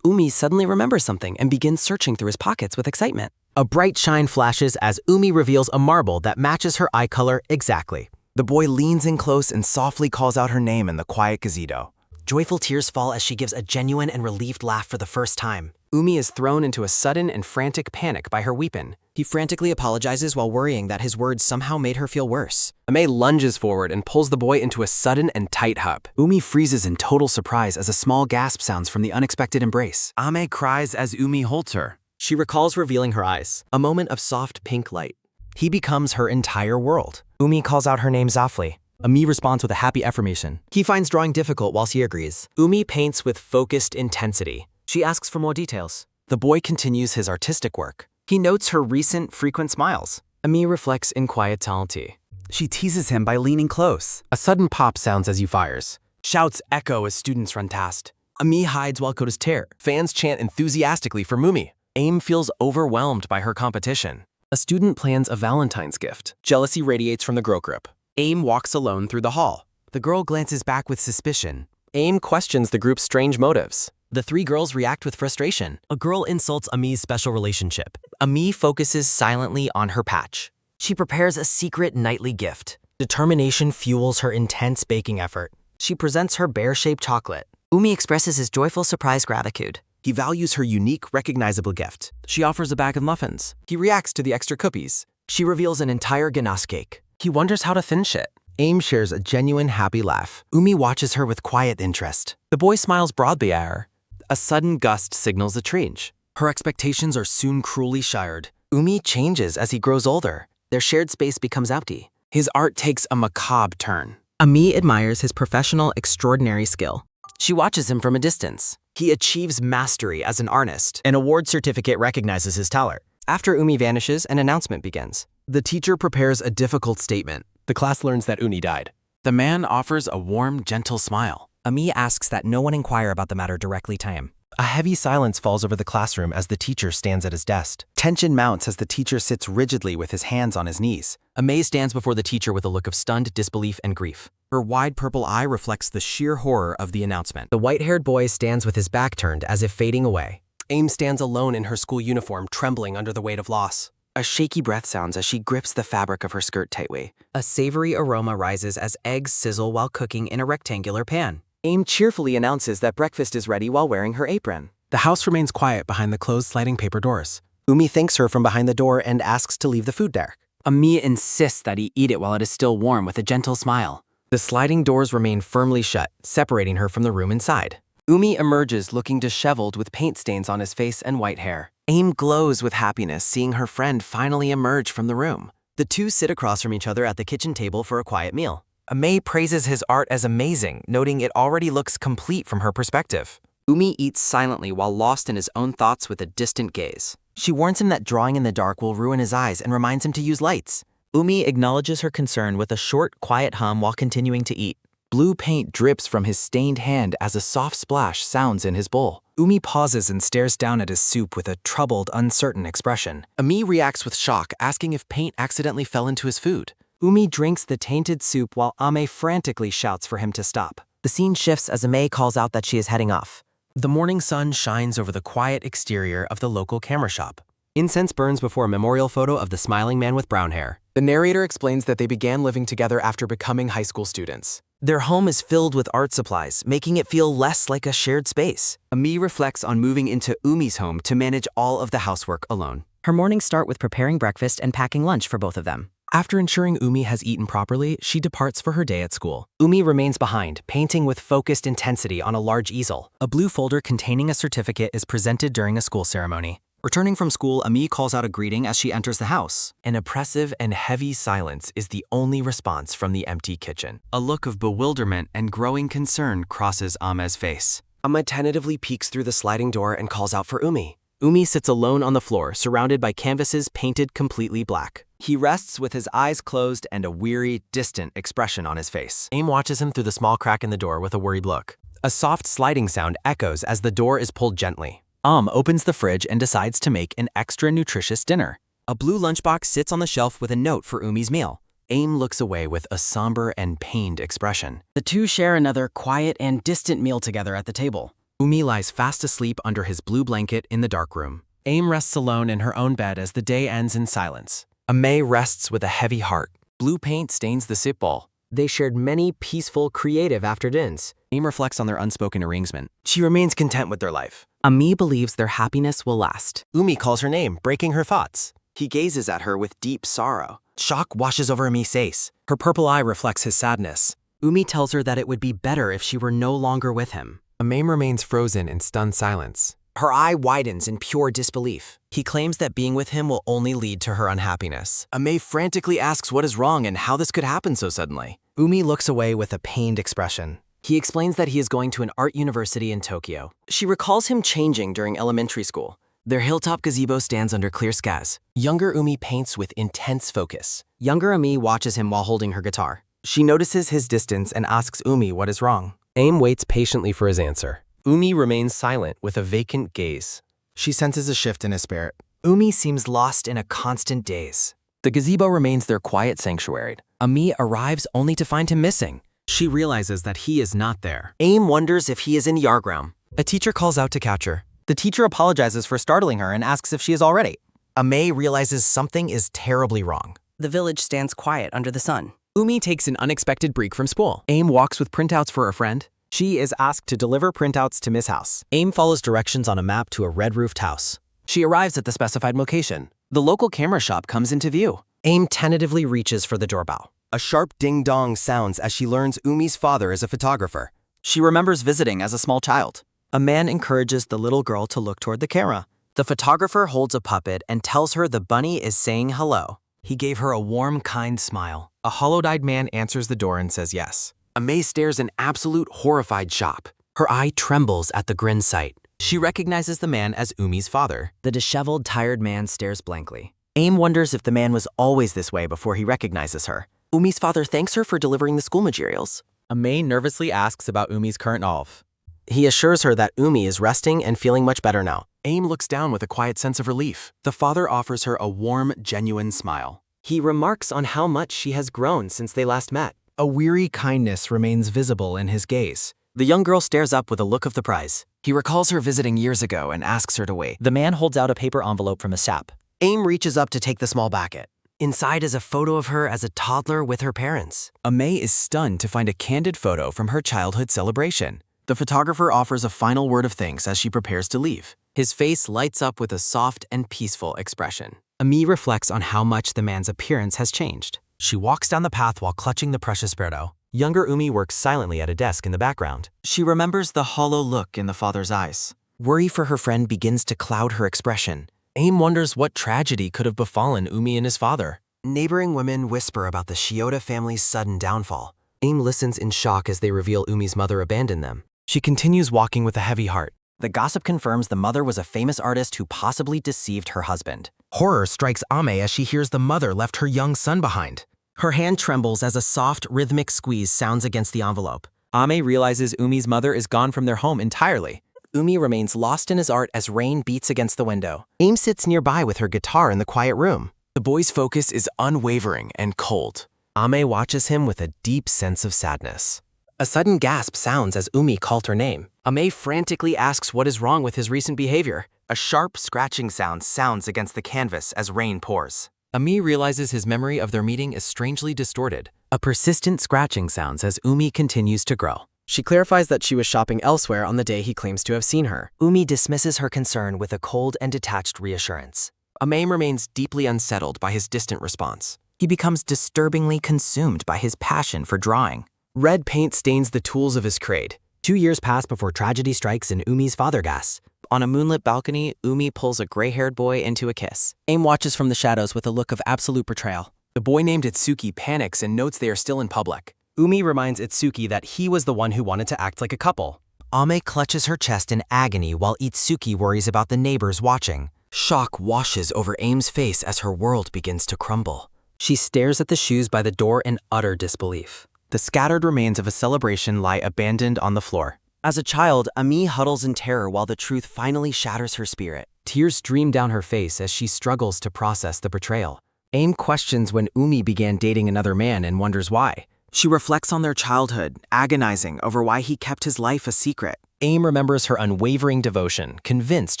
Umi suddenly remembers something and begins searching through his pockets with excitement. A bright shine flashes as Umi reveals a marble that matches her eye color exactly. The boy leans in close and softly calls out her name in the quiet gazebo. Joyful tears fall as she gives a genuine and relieved laugh for the first time. Umi is thrown into a sudden and frantic panic by her weepon. He frantically apologizes while worrying that his words somehow made her feel worse. Ame lunges forward and pulls the boy into a sudden and tight hug. Umi freezes in total surprise as a small gasp sounds from the unexpected embrace. Ame cries as Umi holds her. She recalls revealing her eyes, a moment of soft pink light. He becomes her entire world. Umi calls out her name softly. Ami responds with a happy affirmation. He finds drawing difficult while she agrees. Umi paints with focused intensity. She asks for more details. The boy continues his artistic work. He notes her recent, frequent smiles. Ami reflects in quietality. She teases him by leaning close. A sudden pop sounds as he fires. Shouts echo as students run past. Ami hides while Koda's tear. Fans chant enthusiastically for Mumi. Aim feels overwhelmed by her competition. A student plans a Valentine's gift. Jealousy radiates from the girl group. Aim walks alone through the hall. The girl glances back with suspicion. Aim questions the group's strange motives. The three girls react with frustration. A girl insults Ami's special relationship. Ami focuses silently on her patch. She prepares a secret nightly gift. Determination fuels her intense baking effort. She presents her bear-shaped chocolate. Umi expresses his joyful surprise gratitude. He values her unique, recognizable gift. She offers a bag of muffins. He reacts to the extra cookies. She reveals an entire ganache cake. He wonders how to finish it. Aim shares a genuine, happy laugh. Umi watches her with quiet interest. The boy smiles broadly at her. A sudden gust signals a change. Her expectations are soon cruelly shattered. Umi changes as he grows older. Their shared space becomes empty. His art takes a macabre turn. Ami admires his professional, extraordinary skill. She watches him from a distance. He achieves mastery as an artist. An award certificate recognizes his talent. After Umi vanishes, an announcement begins. The teacher prepares a difficult statement. The class learns that Uni died. The man offers a warm, gentle smile. Ami asks that no one inquire about the matter directly to him. A heavy silence falls over the classroom as the teacher stands at his desk. Tension mounts as the teacher sits rigidly with his hands on his knees. Ame stands before the teacher with a look of stunned disbelief and grief. Her wide purple eye reflects the sheer horror of the announcement. The white-haired boy stands with his back turned as if fading away. Aim stands alone in her school uniform, trembling under the weight of loss. A shaky breath sounds as she grips the fabric of her skirt tightly. A savory aroma rises as eggs sizzle while cooking in a rectangular pan. Aim cheerfully announces that breakfast is ready while wearing her apron. The house remains quiet behind the closed sliding paper doors. Umi thanks her from behind the door and asks to leave the food there. Ami insists that he eat it while it is still warm with a gentle smile. The sliding doors remain firmly shut, separating her from the room inside. Umi emerges looking disheveled with paint stains on his face and white hair. Aim glows with happiness seeing her friend finally emerge from the room. The two sit across from each other at the kitchen table for a quiet meal. May praises his art as amazing, noting it already looks complete from her perspective. Umi eats silently while lost in his own thoughts with a distant gaze. She warns him that drawing in the dark will ruin his eyes and reminds him to use lights. Umi acknowledges her concern with a short, quiet hum while continuing to eat. Blue paint drips from his stained hand as a soft splash sounds in his bowl. Umi pauses and stares down at his soup with a troubled, uncertain expression. Ami reacts with shock, asking if paint accidentally fell into his food. Umi drinks the tainted soup while Ame frantically shouts for him to stop. The scene shifts as May calls out that she is heading off. The morning sun shines over the quiet exterior of the local camera shop. Incense burns before a memorial photo of the smiling man with brown hair. The narrator explains that they began living together after becoming high school students. Their home is filled with art supplies, making it feel less like a shared space. Ami reflects on moving into Umi's home to manage all of the housework alone. Her mornings start with preparing breakfast and packing lunch for both of them. After ensuring Umi has eaten properly, she departs for her day at school. Umi remains behind, painting with focused intensity on a large easel. A blue folder containing a certificate is presented during a school ceremony. Returning from school, Ami calls out a greeting as she enters the house. An oppressive and heavy silence is the only response from the empty kitchen. A look of bewilderment and growing concern crosses Ame's face. Ame tentatively peeks through the sliding door and calls out for Umi. Umi sits alone on the floor, surrounded by canvases painted completely black. He rests with his eyes closed and a weary, distant expression on his face. Aim watches him through the small crack in the door with a worried look. A soft sliding sound echoes as the door is pulled gently. Opens the fridge and decides to make an extra nutritious dinner. A blue lunchbox sits on the shelf with a note for Umi's meal. Aim looks away with a somber and pained expression. The two share another quiet and distant meal together at the table. Umi lies fast asleep under his blue blanket in the dark room. Aim rests alone in her own bed as the day ends in silence. May rests with a heavy heart. Blue paint stains the sip bowl. They shared many peaceful, creative afternoons. Aim reflects on their unspoken arrangement. She remains content with their life. Ami believes their happiness will last. Umi calls her name, breaking her thoughts. He gazes at her with deep sorrow. Shock washes over Umi's face. Her purple eye reflects his sadness. Umi tells her that it would be better if she were no longer with him. Aim remains frozen in stunned silence. Her eye widens in pure disbelief. He claims that being with him will only lead to her unhappiness. Ame frantically asks what is wrong and how this could happen so suddenly. Umi looks away with a pained expression. He explains that he is going to an art university in Tokyo. She recalls him changing during elementary school. Their hilltop gazebo stands under clear skies. Younger Umi paints with intense focus. Younger Ami watches him while holding her guitar. She notices his distance and asks Umi what is wrong. Aim waits patiently for his answer. Umi remains silent with a vacant gaze. She senses a shift in his spirit. Umi seems lost in a constant daze. The gazebo remains their quiet sanctuary. Ami arrives only to find him missing. She realizes that he is not there. Aim wonders if he is in Yarground. A teacher calls out to catch her. The teacher apologizes for startling her and asks if she is all ready. May realizes something is terribly wrong. The village stands quiet under the sun. Umi takes an unexpected break from school. Aim walks with printouts for a friend. She is asked to deliver printouts to Miss House. Aim follows directions on a map to a red-roofed house. She arrives at the specified location. The local camera shop comes into view. Aim tentatively reaches for the doorbell. A sharp ding-dong sounds as she learns Umi's father is a photographer. She remembers visiting as a small child. A man encourages the little girl to look toward the camera. The photographer holds a puppet and tells her the bunny is saying hello. He gave her a warm, kind smile. A hollow-eyed man answers the door and says yes. May stares in absolute horrified shock. Her eye trembles at the grin sight. She recognizes the man as Umi's father. The disheveled, tired man stares blankly. Aim wonders if the man was always this way before he recognizes her. Umi's father thanks her for delivering the school materials. May nervously asks about Umi's current health. He assures her that Umi is resting and feeling much better now. Aim looks down with a quiet sense of relief. The father offers her a warm, genuine smile. He remarks on how much she has grown since they last met. A weary kindness remains visible in his gaze. The young girl stares up with a look of surprise. He recalls her visiting years ago and asks her to wait. The man holds out a paper envelope from his sap. Aim reaches up to take the small packet. Inside is a photo of her as a toddler with her parents. May is stunned to find a candid photo from her childhood celebration. The photographer offers a final word of thanks as she prepares to leave. His face lights up with a soft and peaceful expression. Ami reflects on how much the man's appearance has changed. She walks down the path while clutching the precious sparrow. Younger Umi works silently at a desk in the background. She remembers the hollow look in the father's eyes. Worry for her friend begins to cloud her expression. Aim wonders what tragedy could have befallen Umi and his father. Neighboring women whisper about the Shiota family's sudden downfall. Aim listens in shock as they reveal Umi's mother abandoned them. She continues walking with a heavy heart. The gossip confirms the mother was a famous artist who possibly deceived her husband. Horror strikes Ame as she hears the mother left her young son behind. Her hand trembles as a soft, rhythmic squeeze sounds against the envelope. Ame realizes Umi's mother is gone from their home entirely. Umi remains lost in his art as rain beats against the window. Aim sits nearby with her guitar in the quiet room. The boy's focus is unwavering and cold. Ame watches him with a deep sense of sadness. A sudden gasp sounds as Umi calls her name. Ame frantically asks what is wrong with his recent behavior. A sharp, scratching sounds against the canvas as rain pours. Ame realizes his memory of their meeting is strangely distorted. A persistent scratching sounds as Umi continues to grow. She clarifies that she was shopping elsewhere on the day he claims to have seen her. Umi dismisses her concern with a cold and detached reassurance. Ame remains deeply unsettled by his distant response. He becomes disturbingly consumed by his passion for drawing. Red paint stains the tools of his crate. 2 years pass before tragedy strikes in Umi's fathergas. On a moonlit balcony, Umi pulls a gray-haired boy into a kiss. Aim watches from the shadows with a look of absolute betrayal. The boy named Itsuki panics and notes they are still in public. Umi reminds Itsuki that he was the one who wanted to act like a couple. Ame clutches her chest in agony while Itsuki worries about the neighbors watching. Shock washes over Aim's face as her world begins to crumble. She stares at the shoes by the door in utter disbelief. The scattered remains of a celebration lie abandoned on the floor. As a child, Ami huddles in terror while the truth finally shatters her spirit. Tears stream down her face as she struggles to process the betrayal. Aim questions when Umi began dating another man and wonders why. She reflects on their childhood, agonizing over why he kept his life a secret. Aim remembers her unwavering devotion, convinced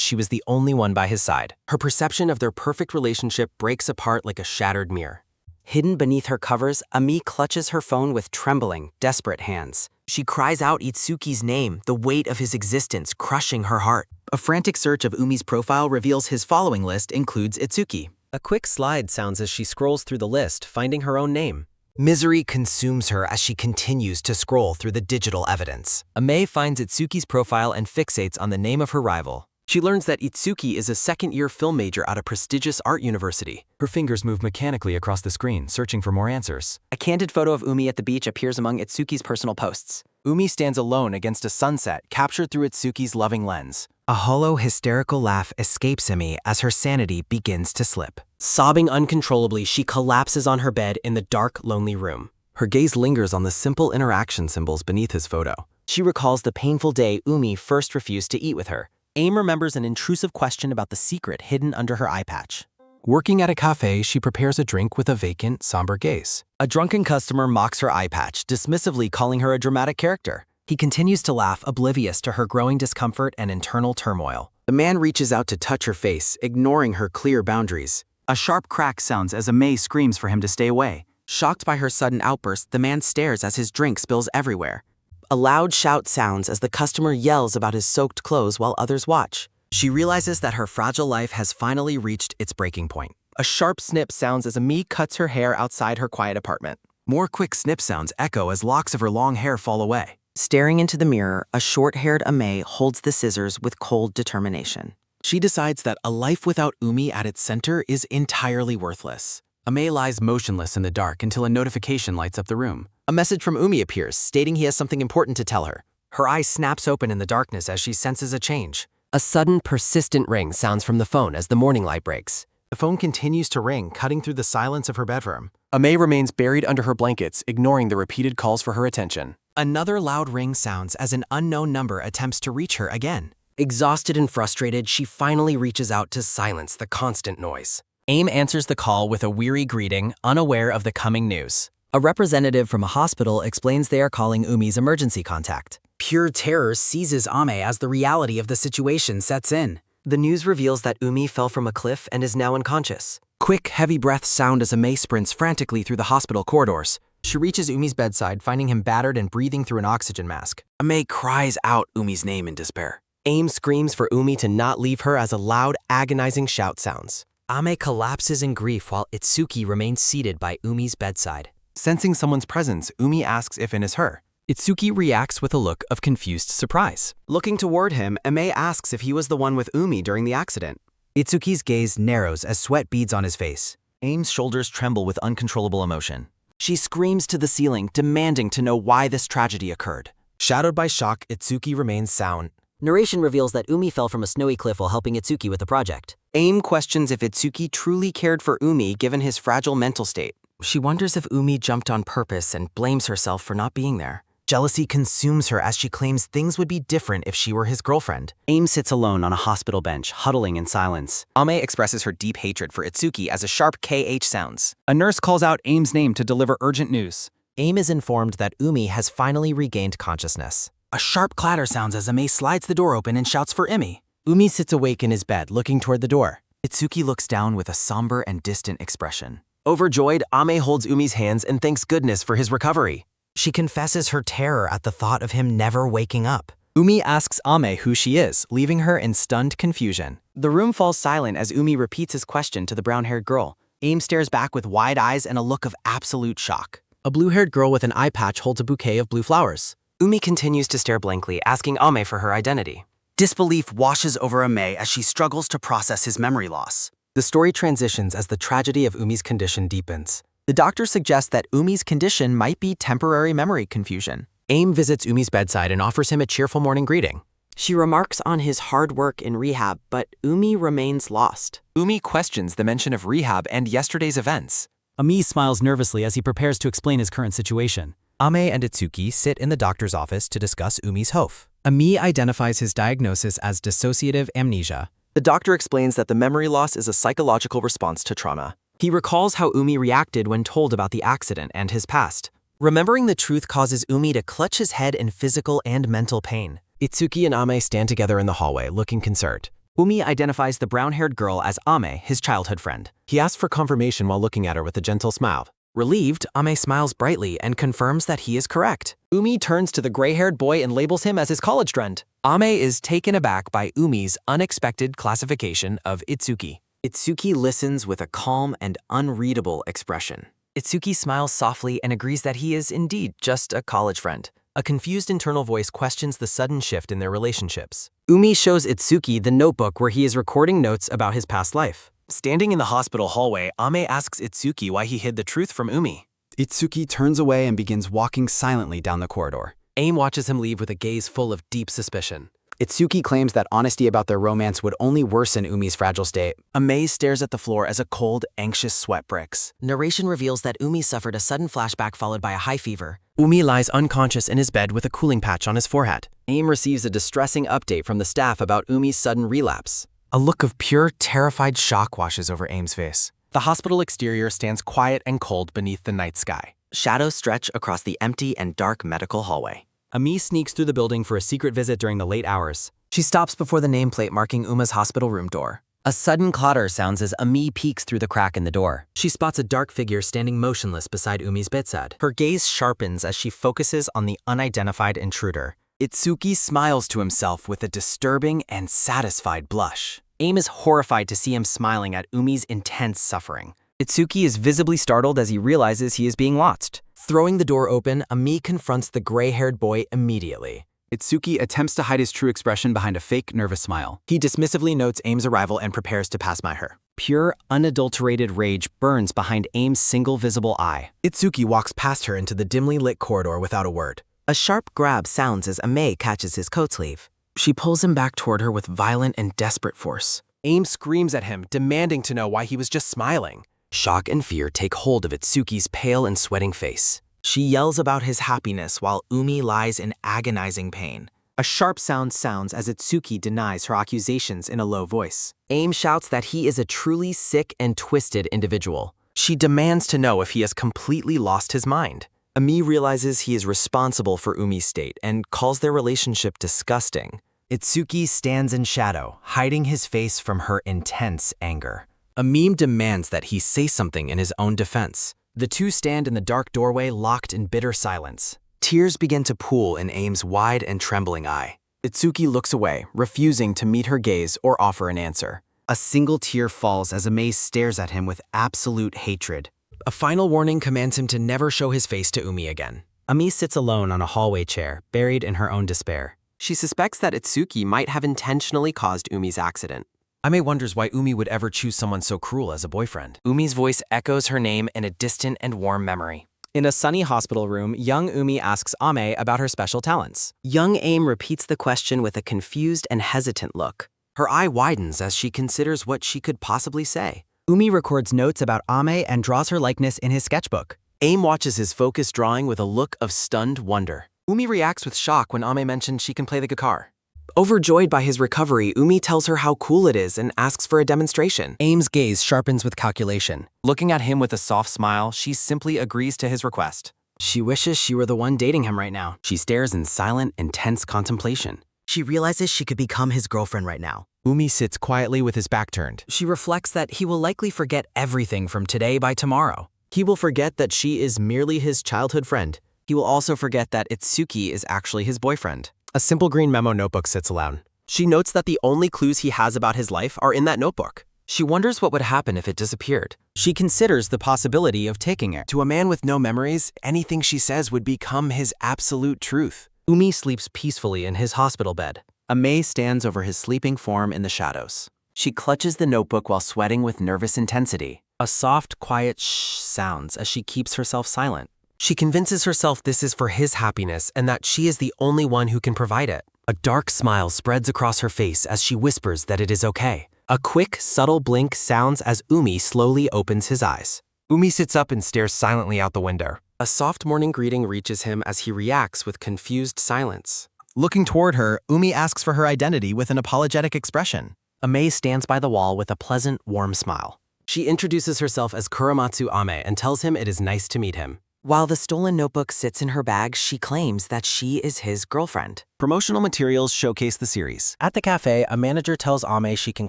she was the only one by his side. Her perception of their perfect relationship breaks apart like a shattered mirror. Hidden beneath her covers, Ami clutches her phone with trembling, desperate hands. She cries out Itsuki's name, the weight of his existence crushing her heart. A frantic search of Umi's profile reveals his following list includes Itsuki. A quick slide sounds as she scrolls through the list, finding her own name. Misery consumes her as she continues to scroll through the digital evidence. Ame finds Itsuki's profile and fixates on the name of her rival. She learns that Itsuki is a second-year film major at a prestigious art university. Her fingers move mechanically across the screen, searching for more answers. A candid photo of Umi at the beach appears among Itsuki's personal posts. Umi stands alone against a sunset, captured through Itsuki's loving lens. A hollow, hysterical laugh escapes Umi as her sanity begins to slip. Sobbing uncontrollably, she collapses on her bed in the dark, lonely room. Her gaze lingers on the simple interaction symbols beneath his photo. She recalls the painful day Umi first refused to eat with her. Aim remembers an intrusive question about the secret hidden under her eye patch. Working at a cafe, she prepares a drink with a vacant, somber gaze. A drunken customer mocks her eye patch, dismissively calling her a dramatic character. He continues to laugh, oblivious to her growing discomfort and internal turmoil. The man reaches out to touch her face, ignoring her clear boundaries. A sharp crack sounds as May screams for him to stay away. Shocked by her sudden outburst, the man stares as his drink spills everywhere. A loud shout sounds as the customer yells about his soaked clothes while others watch. She realizes that her fragile life has finally reached its breaking point. A sharp snip sounds as Ami cuts her hair outside her quiet apartment. More quick snip sounds echo as locks of her long hair fall away. Staring into the mirror, a short-haired Ame holds the scissors with cold determination. She decides that a life without Umi at its center is entirely worthless. Ame lies motionless in the dark until a notification lights up the room. A message from Umi appears, stating he has something important to tell her. Her eye snaps open in the darkness as she senses a change. A sudden, persistent ring sounds from the phone as the morning light breaks. The phone continues to ring, cutting through the silence of her bedroom. Ame remains buried under her blankets, ignoring the repeated calls for her attention. Another loud ring sounds as an unknown number attempts to reach her again. Exhausted and frustrated, she finally reaches out to silence the constant noise. Aim answers the call with a weary greeting, unaware of the coming news. A representative from a hospital explains they are calling Umi's emergency contact. Pure terror seizes Ame as the reality of the situation sets in. The news reveals that Umi fell from a cliff and is now unconscious. Quick, heavy breaths sound as Ame sprints frantically through the hospital corridors. She reaches Umi's bedside, finding him battered and breathing through an oxygen mask. Ame cries out Umi's name in despair. Aim screams for Umi to not leave her as a loud, agonizing shout sounds. Ame collapses in grief while Itsuki remains seated by Umi's bedside. Sensing someone's presence, Umi asks if it is her. Itsuki reacts with a look of confused surprise. Looking toward him, Ame asks if he was the one with Umi during the accident. Itsuki's gaze narrows as sweat beads on his face. Aim's shoulders tremble with uncontrollable emotion. She screams to the ceiling, demanding to know why this tragedy occurred. Shadowed by shock, Itsuki remains sound. Narration reveals that Umi fell from a snowy cliff while helping Itsuki with the project. Aim questions if Itsuki truly cared for Umi given his fragile mental state. She wonders if Umi jumped on purpose and blames herself for not being there. Jealousy consumes her as she claims things would be different if she were his girlfriend. Aim sits alone on a hospital bench, huddling in silence. Ame expresses her deep hatred for Itsuki as a sharp KH sounds. A nurse calls out Aim's name to deliver urgent news. Aim is informed that Umi has finally regained consciousness. A sharp clatter sounds as Ame slides the door open and shouts for Emi. Umi sits awake in his bed, looking toward the door. Itsuki looks down with a somber and distant expression. Overjoyed, Ame holds Umi's hands and thanks goodness for his recovery. She confesses her terror at the thought of him never waking up. Umi asks Ame who she is, leaving her in stunned confusion. The room falls silent as Umi repeats his question to the brown-haired girl. Aim stares back with wide eyes and a look of absolute shock. A blue-haired girl with an eye patch holds a bouquet of blue flowers. Umi continues to stare blankly, asking Ame for her identity. Disbelief washes over Ame as she struggles to process his memory loss. The story transitions as the tragedy of Umi's condition deepens. The doctor suggests that Umi's condition might be temporary memory confusion. Aim visits Umi's bedside and offers him a cheerful morning greeting. She remarks on his hard work in rehab, but Umi remains lost. Umi questions the mention of rehab and yesterday's events. Ami smiles nervously as he prepares to explain his current situation. Ame and Itsuki sit in the doctor's office to discuss Umi's health. Ami identifies his diagnosis as dissociative amnesia. The doctor explains that the memory loss is a psychological response to trauma. He recalls how Umi reacted when told about the accident and his past. Remembering the truth causes Umi to clutch his head in physical and mental pain. Itsuki and Ame stand together in the hallway, looking concerned. Umi identifies the brown-haired girl as Ame, his childhood friend. He asks for confirmation while looking at her with a gentle smile. Relieved, Ame smiles brightly and confirms that he is correct. Umi turns to the gray-haired boy and labels him as his college friend. Ame is taken aback by Umi's unexpected classification of Itsuki. Itsuki listens with a calm and unreadable expression. Itsuki smiles softly and agrees that he is indeed just a college friend. A confused internal voice questions the sudden shift in their relationships. Umi shows Itsuki the notebook where he is recording notes about his past life. Standing in the hospital hallway, Ame asks Itsuki why he hid the truth from Umi. Itsuki turns away and begins walking silently down the corridor. Aim watches him leave with a gaze full of deep suspicion. Itsuki claims that honesty about their romance would only worsen Umi's fragile state. Amaze stares at the floor as a cold, anxious sweat breaks. Narration reveals that Umi suffered a sudden flashback followed by a high fever. Umi lies unconscious in his bed with a cooling patch on his forehead. Aim receives a distressing update from the staff about Umi's sudden relapse. A look of pure, terrified shock washes over Aim's face. The hospital exterior stands quiet and cold beneath the night sky. Shadows stretch across the empty and dark medical hallway. Ami sneaks through the building for a secret visit during the late hours. She stops before the nameplate marking Uma's hospital room door. A sudden clatter sounds as Ami peeks through the crack in the door. She spots a dark figure standing motionless beside Umi's bedside. Her gaze sharpens as she focuses on the unidentified intruder. Itsuki smiles to himself with a disturbing and satisfied blush. Aim is horrified to see him smiling at Umi's intense suffering. Itsuki is visibly startled as he realizes he is being watched. Throwing the door open, Ami confronts the gray-haired boy immediately. Itsuki attempts to hide his true expression behind a fake, nervous smile. He dismissively notes Aim's arrival and prepares to pass by her. Pure, unadulterated rage burns behind Aim's single visible eye. Itsuki walks past her into the dimly lit corridor without a word. A sharp grab sounds as Ame catches his coat sleeve. She pulls him back toward her with violent and desperate force. Aim screams at him, demanding to know why he was just smiling. Shock and fear take hold of Itsuki's pale and sweating face. She yells about his happiness while Umi lies in agonizing pain. A sharp sound sounds as Itsuki denies her accusations in a low voice. Aim shouts that he is a truly sick and twisted individual. She demands to know if he has completely lost his mind. Ami realizes he is responsible for Umi's state and calls their relationship disgusting. Itsuki stands in shadow, hiding his face from her intense anger. Ami demands that he say something in his own defense. The two stand in the dark doorway, locked in bitter silence. Tears begin to pool in Aim's wide and trembling eye. Itsuki looks away, refusing to meet her gaze or offer an answer. A single tear falls as Amaze stares at him with absolute hatred. A final warning commands him to never show his face to Umi again. Ami sits alone on a hallway chair, buried in her own despair. She suspects that Itsuki might have intentionally caused Umi's accident. Ame wonders why Umi would ever choose someone so cruel as a boyfriend. Umi's voice echoes her name in a distant and warm memory. In a sunny hospital room, young Umi asks Ame about her special talents. Young Aim repeats the question with a confused and hesitant look. Her eye widens as she considers what she could possibly say. Umi records notes about Ame and draws her likeness in his sketchbook. Aim watches his focused drawing with a look of stunned wonder. Umi reacts with shock when Ame mentions she can play the guitar. Overjoyed by his recovery, Umi tells her how cool it is and asks for a demonstration. Aim's gaze sharpens with calculation. Looking at him with a soft smile, she simply agrees to his request. She wishes she were the one dating him right now. She stares in silent, intense contemplation. She realizes she could become his girlfriend right now. Umi sits quietly with his back turned. She reflects that he will likely forget everything from today by tomorrow. He will forget that she is merely his childhood friend. He will also forget that Itsuki is actually his boyfriend. A simple green memo notebook sits alone. She notes that the only clues he has about his life are in that notebook. She wonders what would happen if it disappeared. She considers the possibility of taking it. To a man with no memories, anything she says would become his absolute truth. Umi sleeps peacefully in his hospital bed. Ame stands over his sleeping form in the shadows. She clutches the notebook while sweating with nervous intensity. A soft, quiet shh sounds as she keeps herself silent. She convinces herself this is for his happiness and that she is the only one who can provide it. A dark smile spreads across her face as she whispers that it is okay. A quick, subtle blink sounds as Umi slowly opens his eyes. Umi sits up and stares silently out the window. A soft morning greeting reaches him as he reacts with confused silence. Looking toward her, Umi asks for her identity with an apologetic expression. Ame stands by the wall with a pleasant, warm smile. She introduces herself as Kuramatsu Ame and tells him it is nice to meet him. While the stolen notebook sits in her bag, she claims that she is his girlfriend. Promotional materials showcase the series. At the cafe, a manager tells Ame she can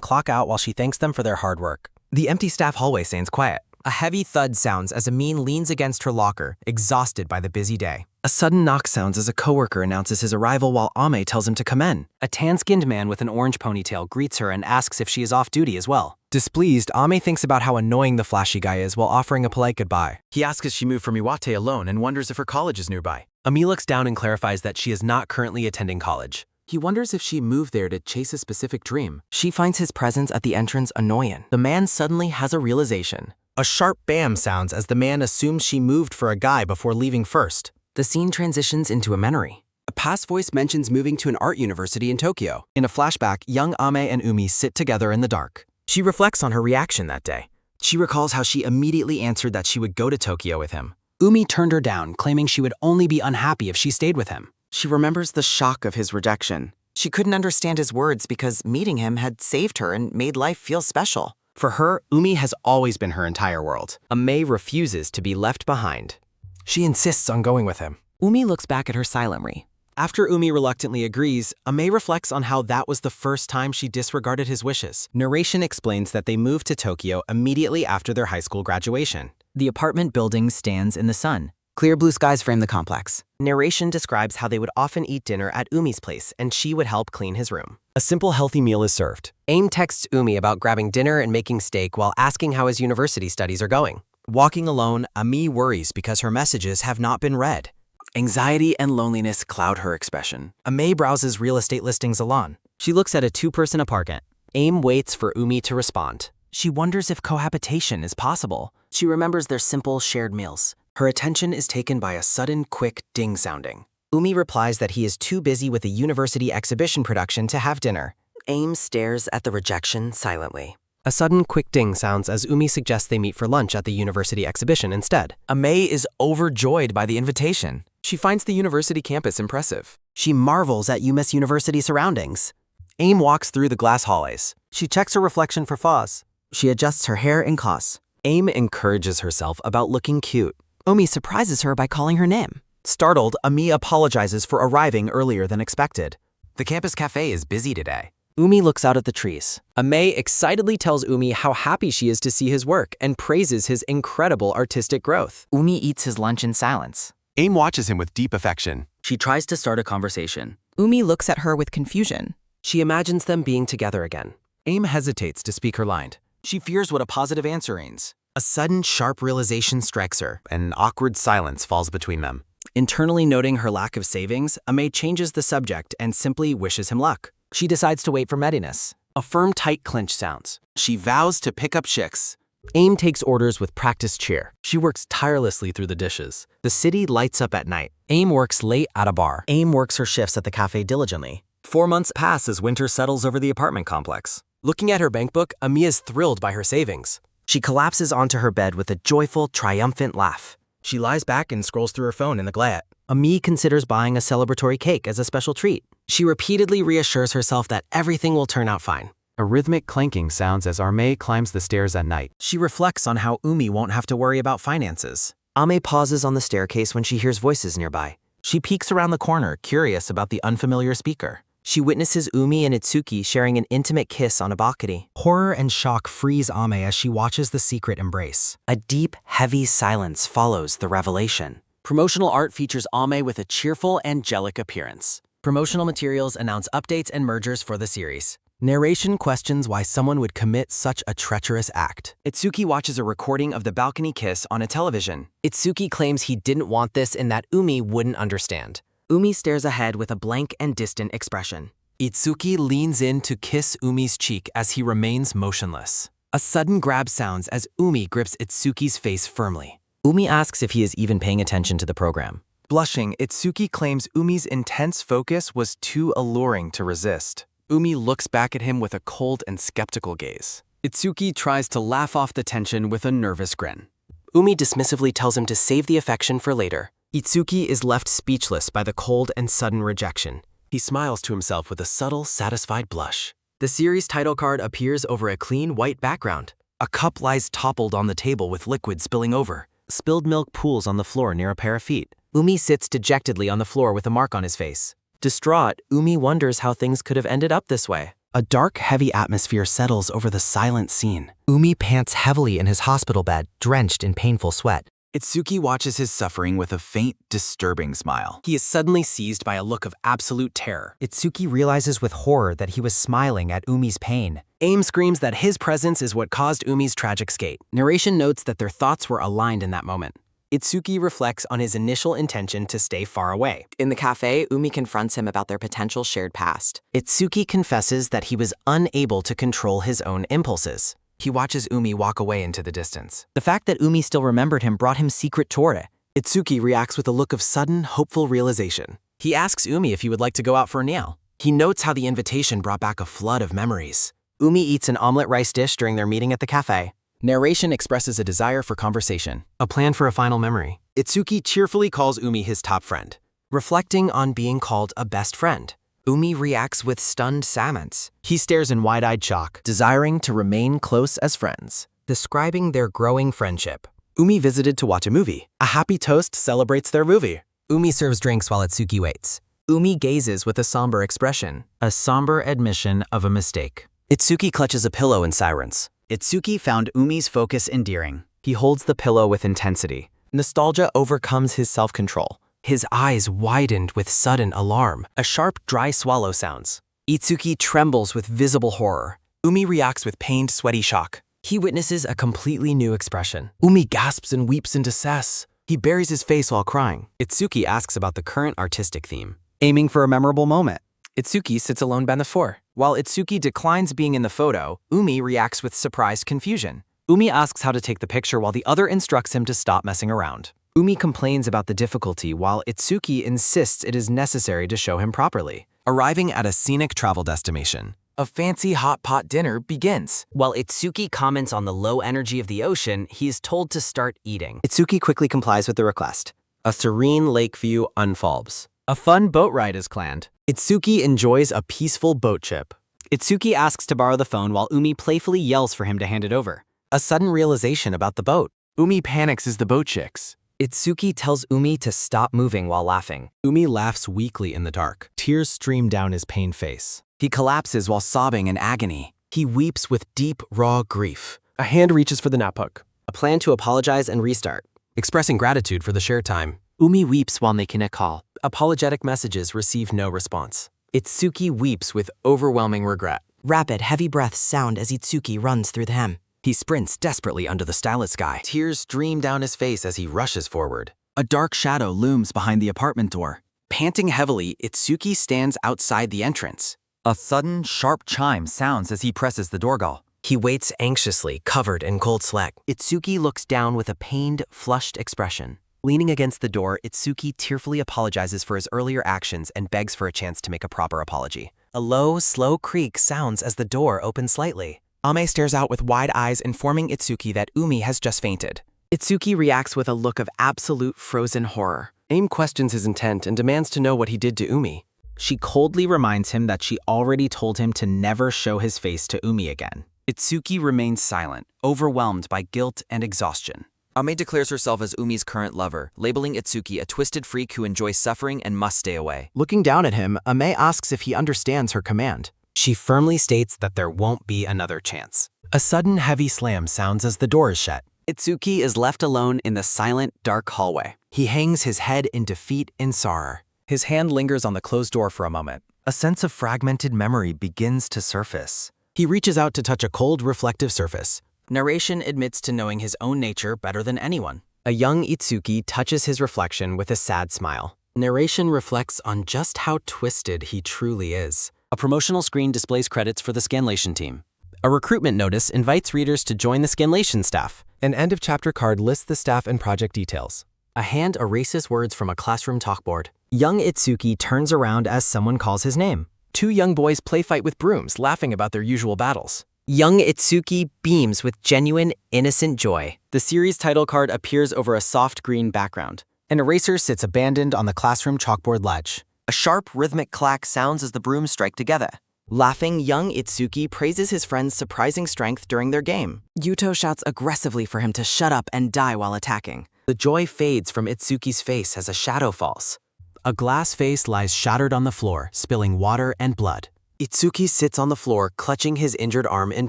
clock out while she thanks them for their hard work. The empty staff hallway stands quiet. A heavy thud sounds as Amin leans against her locker, exhausted by the busy day. A sudden knock sounds as a coworker announces his arrival while Ame tells him to come in. A tan-skinned man with an orange ponytail greets her and asks if she is off duty as well. Displeased, Ame thinks about how annoying the flashy guy is while offering a polite goodbye. He asks if she moved from Iwate alone and wonders if her college is nearby. Ami looks down and clarifies that she is not currently attending college. He wonders if she moved there to chase a specific dream. She finds his presence at the entrance annoying. The man suddenly has a realization. A sharp bam sounds as the man assumes she moved for a guy before leaving first. The scene transitions into a memory. A past voice mentions moving to an art university in Tokyo. In a flashback, young Ame and Umi sit together in the dark. She reflects on her reaction that day. She recalls how she immediately answered that she would go to Tokyo with him. Umi turned her down, claiming she would only be unhappy if she stayed with him. She remembers the shock of his rejection. She couldn't understand his words because meeting him had saved her and made life feel special. For her, Umi has always been her entire world. Ame refuses to be left behind. She insists on going with him. Umi looks back at her silently. After Umi reluctantly agrees, Ame reflects on how that was the first time she disregarded his wishes. Narration explains that they moved to Tokyo immediately after their high school graduation. The apartment building stands in the sun. Clear blue skies frame the complex. Narration describes how they would often eat dinner at Umi's place and she would help clean his room. A simple, healthy meal is served. Aim texts Umi about grabbing dinner and making steak while asking how his university studies are going. Walking alone, Ami worries because her messages have not been read. Anxiety and loneliness cloud her expression. Ame browses real estate listings alone. She looks at a two-person apartment. Aim waits for Umi to respond. She wonders if cohabitation is possible. She remembers their simple shared meals. Her attention is taken by a sudden, quick ding sounding. Umi replies that he is too busy with a university exhibition production to have dinner. Aim stares at the rejection silently. A sudden quick ding sounds as Umi suggests they meet for lunch at the university exhibition instead. Ame is overjoyed by the invitation. She finds the university campus impressive. She marvels at Miss University surroundings. Aim walks through the glass hallways. She checks her reflection for flaws. She adjusts her hair and costs. Aim encourages herself about looking cute. Umi surprises her by calling her name. Startled, Ami apologizes for arriving earlier than expected. The campus cafe is busy today. Umi looks out at the trees. Ame excitedly tells Umi how happy she is to see his work and praises his incredible artistic growth. Umi eats his lunch in silence. Aim watches him with deep affection. She tries to start a conversation. Umi looks at her with confusion. She imagines them being together again. Aim hesitates to speak her line. She fears what a positive answer means. A sudden, sharp realization strikes her, and awkward silence falls between them. Internally noting her lack of savings, Ame changes the subject and simply wishes him luck. She decides to wait for readiness. A firm, tight clinch sounds. She vows to pick up shifts. Aim takes orders with practiced cheer. She works tirelessly through the dishes. The city lights up at night. Aim works late at a bar. Aim works her shifts at the cafe diligently. 4 months pass as winter settles over the apartment complex. Looking at her bankbook, Amiya is thrilled by her savings. She collapses onto her bed with a joyful, triumphant laugh. She lies back and scrolls through her phone in the glare. Ami considers buying a celebratory cake as a special treat. She repeatedly reassures herself that everything will turn out fine. A rhythmic clanking sounds as Ame climbs the stairs at night. She reflects on how Umi won't have to worry about finances. Ame pauses on the staircase when she hears voices nearby. She peeks around the corner, curious about the unfamiliar speaker. She witnesses Umi and Itsuki sharing an intimate kiss on a balcony. Horror and shock freeze Ame as she watches the secret embrace. A deep, heavy silence follows the revelation. Promotional art features Ame with a cheerful, angelic appearance. Promotional materials announce updates and mergers for the series. Narration questions why someone would commit such a treacherous act. Itsuki watches a recording of the balcony kiss on a television. Itsuki claims he didn't want this and that Umi wouldn't understand. Umi stares ahead with a blank and distant expression. Itsuki leans in to kiss Umi's cheek as he remains motionless. A sudden grab sounds as Umi grips Itsuki's face firmly. Umi asks if he is even paying attention to the program. Blushing, Itsuki claims Umi's intense focus was too alluring to resist. Umi looks back at him with a cold and skeptical gaze. Itsuki tries to laugh off the tension with a nervous grin. Umi dismissively tells him to save the affection for later. Itsuki is left speechless by the cold and sudden rejection. He smiles to himself with a subtle, satisfied blush. The series title card appears over a clean white background. A cup lies toppled on the table with liquid spilling over. Spilled milk pools on the floor near a pair of feet. Umi sits dejectedly on the floor with a mark on his face. Distraught, Umi wonders how things could have ended up this way. A dark, heavy atmosphere settles over the silent scene. Umi pants heavily in his hospital bed, drenched in painful sweat. Itsuki watches his suffering with a faint, disturbing smile. He is suddenly seized by a look of absolute terror. Itsuki realizes with horror that he was smiling at Umi's pain. Aim screams that his presence is what caused Umi's tragic skate. Narration notes that their thoughts were aligned in that moment. Itsuki reflects on his initial intention to stay far away. In the cafe, Umi confronts him about their potential shared past. Itsuki confesses that he was unable to control his own impulses. He watches Umi walk away into the distance. The fact that Umi still remembered him brought him secret tore. Itsuki reacts with a look of sudden, hopeful realization. He asks Umi if he would like to go out for a meal. He notes how the invitation brought back a flood of memories. Umi eats an omelet rice dish during their meeting at the cafe. Narration expresses a desire for conversation, a plan for a final memory. Itsuki cheerfully calls Umi his top friend. Reflecting on being called a best friend, Umi reacts with stunned silence. He stares in wide-eyed shock, desiring to remain close as friends. Describing their growing friendship, Umi visited to watch a movie. A happy toast celebrates their movie. Umi serves drinks while Itsuki waits. Umi gazes with a somber expression, a somber admission of a mistake. Itsuki clutches a pillow in silence. Itsuki found Umi's focus endearing. He holds the pillow with intensity. Nostalgia overcomes his self-control. His eyes widened with sudden alarm. A sharp, dry swallow sounds. Itsuki trembles with visible horror. Umi reacts with pained, sweaty shock. He witnesses a completely new expression. Umi gasps and weeps in distress. He buries his face while crying. Itsuki asks about the current artistic theme. Aiming for a memorable moment. Itsuki sits alone by the floor. While Itsuki declines being in the photo, Umi reacts with surprised confusion. Umi asks how to take the picture while the other instructs him to stop messing around. Umi complains about the difficulty while Itsuki insists it is necessary to show him properly. Arriving at a scenic travel destination, a fancy hot pot dinner begins. While Itsuki comments on the low energy of the ocean, he is told to start eating. Itsuki quickly complies with the request. A serene lake view unfolds. A fun boat ride is planned. Itsuki enjoys a peaceful boat trip. Itsuki asks to borrow the phone while Umi playfully yells for him to hand it over. A sudden realization about the boat. Umi panics as the boat shakes. Itsuki tells Umi to stop moving while laughing. Umi laughs weakly in the dark. Tears stream down his pained face. He collapses while sobbing in agony. He weeps with deep, raw grief. A hand reaches for the notebook. A plan to apologize and restart. Expressing gratitude for the shared time. Umi weeps while making a call. Apologetic messages receive no response. Itsuki weeps with overwhelming regret. Rapid, heavy breaths sound as Itsuki runs through the hem. He sprints desperately under the starlit sky. Tears stream down his face as he rushes forward. A dark shadow looms behind the apartment door. Panting heavily, Itsuki stands outside the entrance. A sudden, sharp chime sounds as he presses the doorbell. He waits anxiously, covered in cold sweat. Itsuki looks down with a pained, flushed expression. Leaning against the door, Itsuki tearfully apologizes for his earlier actions and begs for a chance to make a proper apology. A low, slow creak sounds as the door opens slightly. Ame stares out with wide eyes, informing Itsuki that Umi has just fainted. Itsuki reacts with a look of absolute frozen horror. Aim questions his intent and demands to know what he did to Umi. She coldly reminds him that she already told him to never show his face to Umi again. Itsuki remains silent, overwhelmed by guilt and exhaustion. Ame declares herself as Umi's current lover, labeling Itsuki a twisted freak who enjoys suffering and must stay away. Looking down at him, Ame asks if he understands her command. She firmly states that there won't be another chance. A sudden heavy slam sounds as the door is shut. Itsuki is left alone in the silent, dark hallway. He hangs his head in defeat and sorrow. His hand lingers on the closed door for a moment. A sense of fragmented memory begins to surface. He reaches out to touch a cold, reflective surface. Narration admits to knowing his own nature better than anyone. A young Itsuki touches his reflection with a sad smile. Narration reflects on just how twisted he truly is. A promotional screen displays credits for the Scanlation team. A recruitment notice invites readers to join the Scanlation staff. An end-of-chapter card lists the staff and project details. A hand erases words from a classroom chalkboard. Young Itsuki turns around as someone calls his name. Two young boys play fight with brooms, laughing about their usual battles. Young Itsuki beams with genuine, innocent joy. The series title card appears over a soft green background. An eraser sits abandoned on the classroom chalkboard ledge. A sharp, rhythmic clack sounds as the brooms strike together. Laughing, young Itsuki praises his friend's surprising strength during their game. Yuto shouts aggressively for him to shut up and die while attacking. The joy fades from Itsuki's face as a shadow falls. A glass vase lies shattered on the floor, spilling water and blood. Itsuki sits on the floor, clutching his injured arm in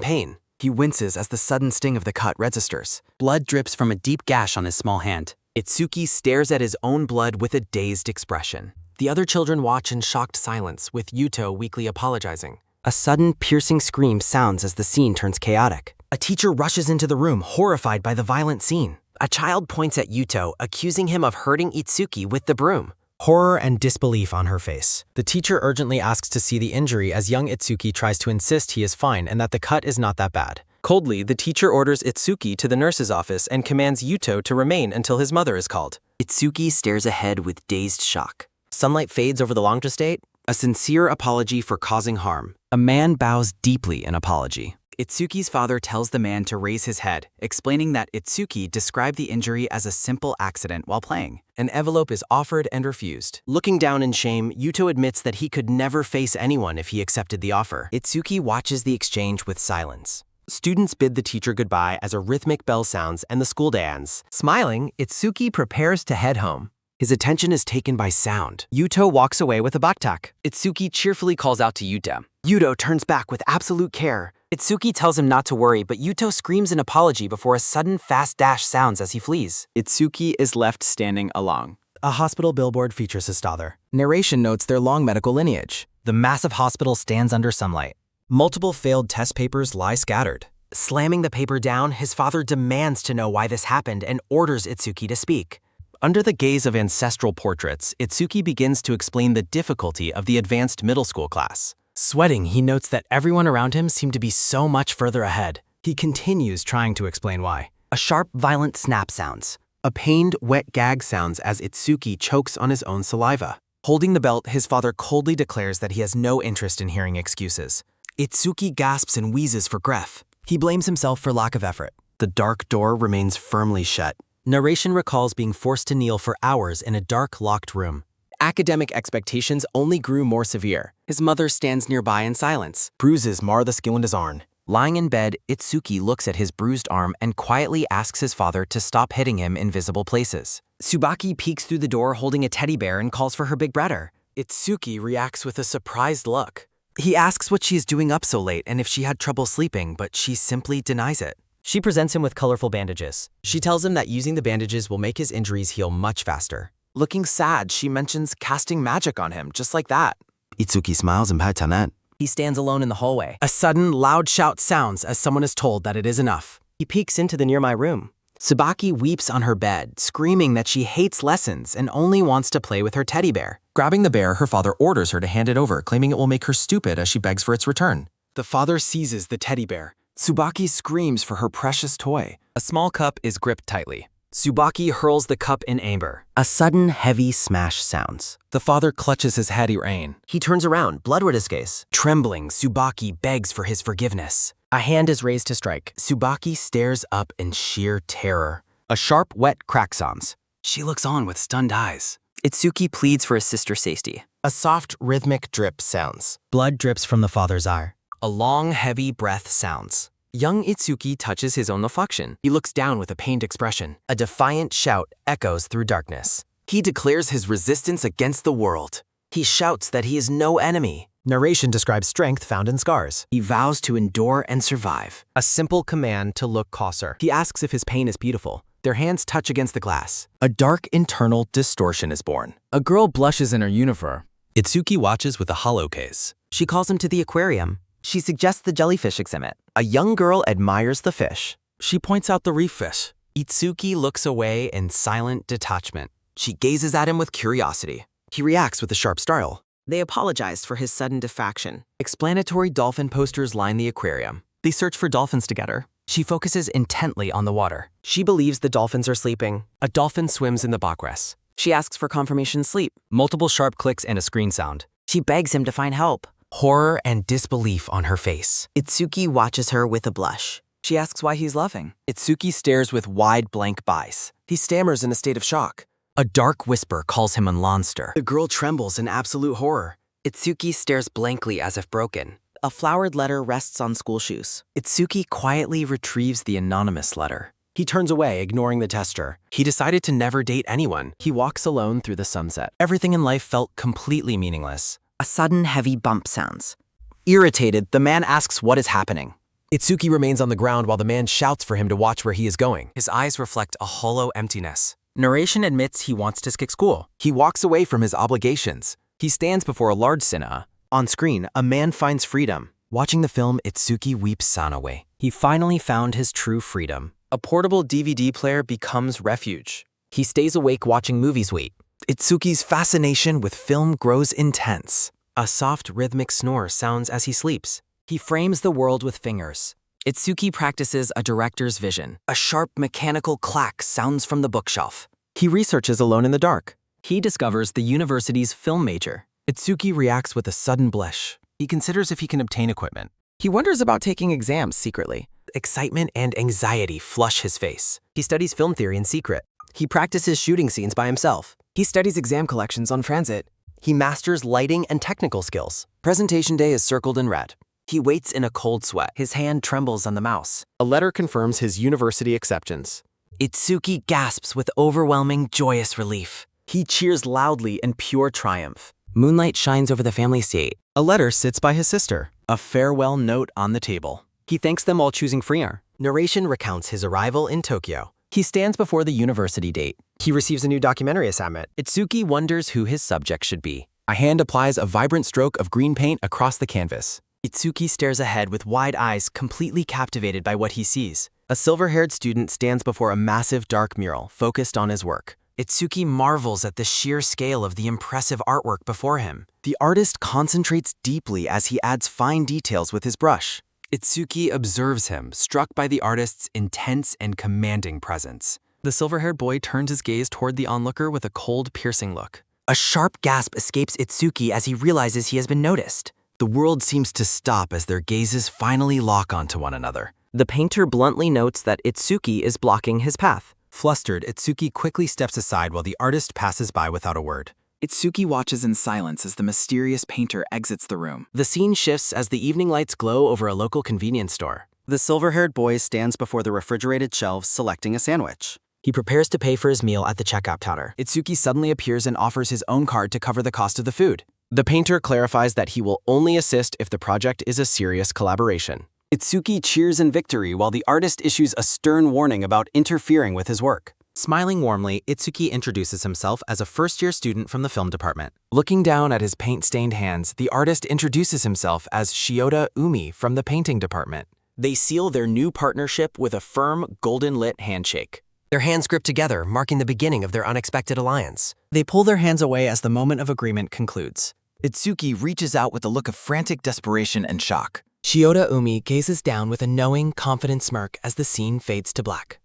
pain. He winces as the sudden sting of the cut registers. Blood drips from a deep gash on his small hand. Itsuki stares at his own blood with a dazed expression. The other children watch in shocked silence, with Yuto weakly apologizing. A sudden, piercing scream sounds as the scene turns chaotic. A teacher rushes into the room, horrified by the violent scene. A child points at Yuto, accusing him of hurting Itsuki with the broom. Horror and disbelief on her face. The teacher urgently asks to see the injury as young Itsuki tries to insist he is fine and that the cut is not that bad. Coldly, the teacher orders Itsuki to the nurse's office and commands Yuto to remain until his mother is called. Itsuki stares ahead with dazed shock. Sunlight fades over the long estate. A sincere apology for causing harm. A man bows deeply in apology. Itsuki's father tells the man to raise his head, explaining that Itsuki described the injury as a simple accident while playing. An envelope is offered and refused. Looking down in shame, Yuto admits that he could never face anyone if he accepted the offer. Itsuki watches the exchange with silence. Students bid the teacher goodbye as a rhythmic bell sounds and the school day ends. Smiling, Itsuki prepares to head home. His attention is taken by sound. Yuto walks away with a backpack. Itsuki cheerfully calls out to Yuto. Yuto turns back with absolute care. Itsuki tells him not to worry, but Yuto screams an apology before a sudden fast dash sounds as he flees. Itsuki is left standing alone. A hospital billboard features his father. Narration notes their long medical lineage. The massive hospital stands under sunlight. Multiple failed test papers lie scattered. Slamming the paper down, his father demands to know why this happened and orders Itsuki to speak. Under the gaze of ancestral portraits, Itsuki begins to explain the difficulty of the advanced middle school class. Sweating, he notes that everyone around him seemed to be so much further ahead. He continues trying to explain why. A sharp, violent snap sounds. A pained, wet gag sounds as Itsuki chokes on his own saliva. Holding the belt, his father coldly declares that he has no interest in hearing excuses. Itsuki gasps and wheezes for breath. He blames himself for lack of effort. The dark door remains firmly shut. Narration recalls being forced to kneel for hours in a dark, locked room. Academic expectations only grew more severe. His mother stands nearby in silence. Bruises mar the skin on his arm. Lying in bed, Itsuki looks at his bruised arm and quietly asks his father to stop hitting him in visible places. Tsubaki peeks through the door holding a teddy bear and calls for her big brother. Itsuki reacts with a surprised look. He asks what she is doing up so late and if she had trouble sleeping, but she simply denies it. She presents him with colorful bandages. She tells him that using the bandages will make his injuries heal much faster. Looking sad, she mentions casting magic on him, just like that. Itsuki smiles and pats on it. He stands alone in the hallway. A sudden, loud shout sounds as someone is told that it is enough. He peeks into the nearby room. Tsubaki weeps on her bed, screaming that she hates lessons and only wants to play with her teddy bear. Grabbing the bear, her father orders her to hand it over, claiming it will make her stupid as she begs for its return. The father seizes the teddy bear. Tsubaki screams for her precious toy. A small cup is gripped tightly. Tsubaki hurls the cup in anger. A sudden, heavy smash sounds. The father clutches his heady rein. He turns around, blood red his gaze. Trembling, Tsubaki begs for his forgiveness. A hand is raised to strike. Tsubaki stares up in sheer terror. A sharp, wet crack sounds. She looks on with stunned eyes. Itsuki pleads for his sister's safety. A soft, rhythmic drip sounds. Blood drips from the father's eye. A long, heavy breath sounds. Young Itsuki touches his own reflection. He looks down with a pained expression. A defiant shout echoes through darkness. He declares his resistance against the world. He shouts that he is no enemy. Narration describes strength found in scars. He vows to endure and survive. A simple command to look closer. He asks if his pain is beautiful. Their hands touch against the glass. A dark internal distortion is born. A girl blushes in her uniform. Itsuki watches with a hollow gaze. She calls him to the aquarium. She suggests the jellyfish exhibit. A young girl admires the fish. She points out the reef fish. Itsuki looks away in silent detachment. She gazes at him with curiosity. He reacts with a sharp startle. They apologized for his sudden defection. Explanatory dolphin posters line the aquarium. They search for dolphins together. She focuses intently on the water. She believes the dolphins are sleeping. A dolphin swims in the backrest. She asks for confirmation sleep. Multiple sharp clicks and a screen sound. She begs him to find help. Horror and disbelief on her face. Itsuki watches her with a blush. She asks why he's laughing. Itsuki stares with wide blank eyes. He stammers in a state of shock. A dark whisper calls him a monster. The girl trembles in absolute horror. Itsuki stares blankly as if broken. A flowered letter rests on school shoes. Itsuki quietly retrieves the anonymous letter. He turns away, ignoring the tester. He decided to never date anyone. He walks alone through the sunset. Everything in life felt completely meaningless. A sudden heavy bump sounds. Irritated, the man asks what is happening. Itsuki remains on the ground while the man shouts for him to watch where he is going. His eyes reflect a hollow emptiness. Narration admits he wants to skip school. He walks away from his obligations. He stands before a large cinema. On screen, a man finds freedom. Watching the film, Itsuki weeps Sanaway. He finally found his true freedom. A portable DVD player becomes refuge. He stays awake watching movies wait. Itsuki's fascination with film grows intense. A soft rhythmic snore sounds as he sleeps. He frames the world with fingers. Itsuki practices a director's vision. A sharp mechanical clack sounds from the bookshelf. He researches alone in the dark. He discovers the university's film major. Itsuki reacts with a sudden blush. He considers if he can obtain equipment. He wonders about taking exams secretly. Excitement and anxiety flush his face. He studies film theory in secret. He practices shooting scenes by himself. He studies exam collections on Transit. He masters lighting and technical skills. Presentation day is circled in red. He waits in a cold sweat. His hand trembles on the mouse. A letter confirms his university acceptance. Itsuki gasps with overwhelming, joyous relief. He cheers loudly in pure triumph. Moonlight shines over the family estate. A letter sits by his sister. A farewell note on the table. He thanks them while choosing Freer. Narration recounts his arrival in Tokyo. He stands before the university date. He receives a new documentary assignment. Itsuki wonders who his subject should be. A hand applies a vibrant stroke of green paint across the canvas. Itsuki stares ahead with wide eyes, completely captivated by what he sees. A silver-haired student stands before a massive dark mural, focused on his work. Itsuki marvels at the sheer scale of the impressive artwork before him. The artist concentrates deeply as he adds fine details with his brush. Itsuki observes him, struck by the artist's intense and commanding presence. The silver-haired boy turns his gaze toward the onlooker with a cold, piercing look. A sharp gasp escapes Itsuki as he realizes he has been noticed. The world seems to stop as their gazes finally lock onto one another. The painter bluntly notes that Itsuki is blocking his path. Flustered, Itsuki quickly steps aside while the artist passes by without a word. Itsuki watches in silence as the mysterious painter exits the room. The scene shifts as the evening lights glow over a local convenience store. The silver-haired boy stands before the refrigerated shelves selecting a sandwich. He prepares to pay for his meal at the checkout counter. Itsuki suddenly appears and offers his own card to cover the cost of the food. The painter clarifies that he will only assist if the project is a serious collaboration. Itsuki cheers in victory while the artist issues a stern warning about interfering with his work. Smiling warmly, Itsuki introduces himself as a first-year student from the film department. Looking down at his paint-stained hands, the artist introduces himself as Shiota Umi from the painting department. They seal their new partnership with a firm, golden-lit handshake. Their hands grip together, marking the beginning of their unexpected alliance. They pull their hands away as the moment of agreement concludes. Itsuki reaches out with a look of frantic desperation and shock. Shiota Umi gazes down with a knowing, confident smirk as the scene fades to black.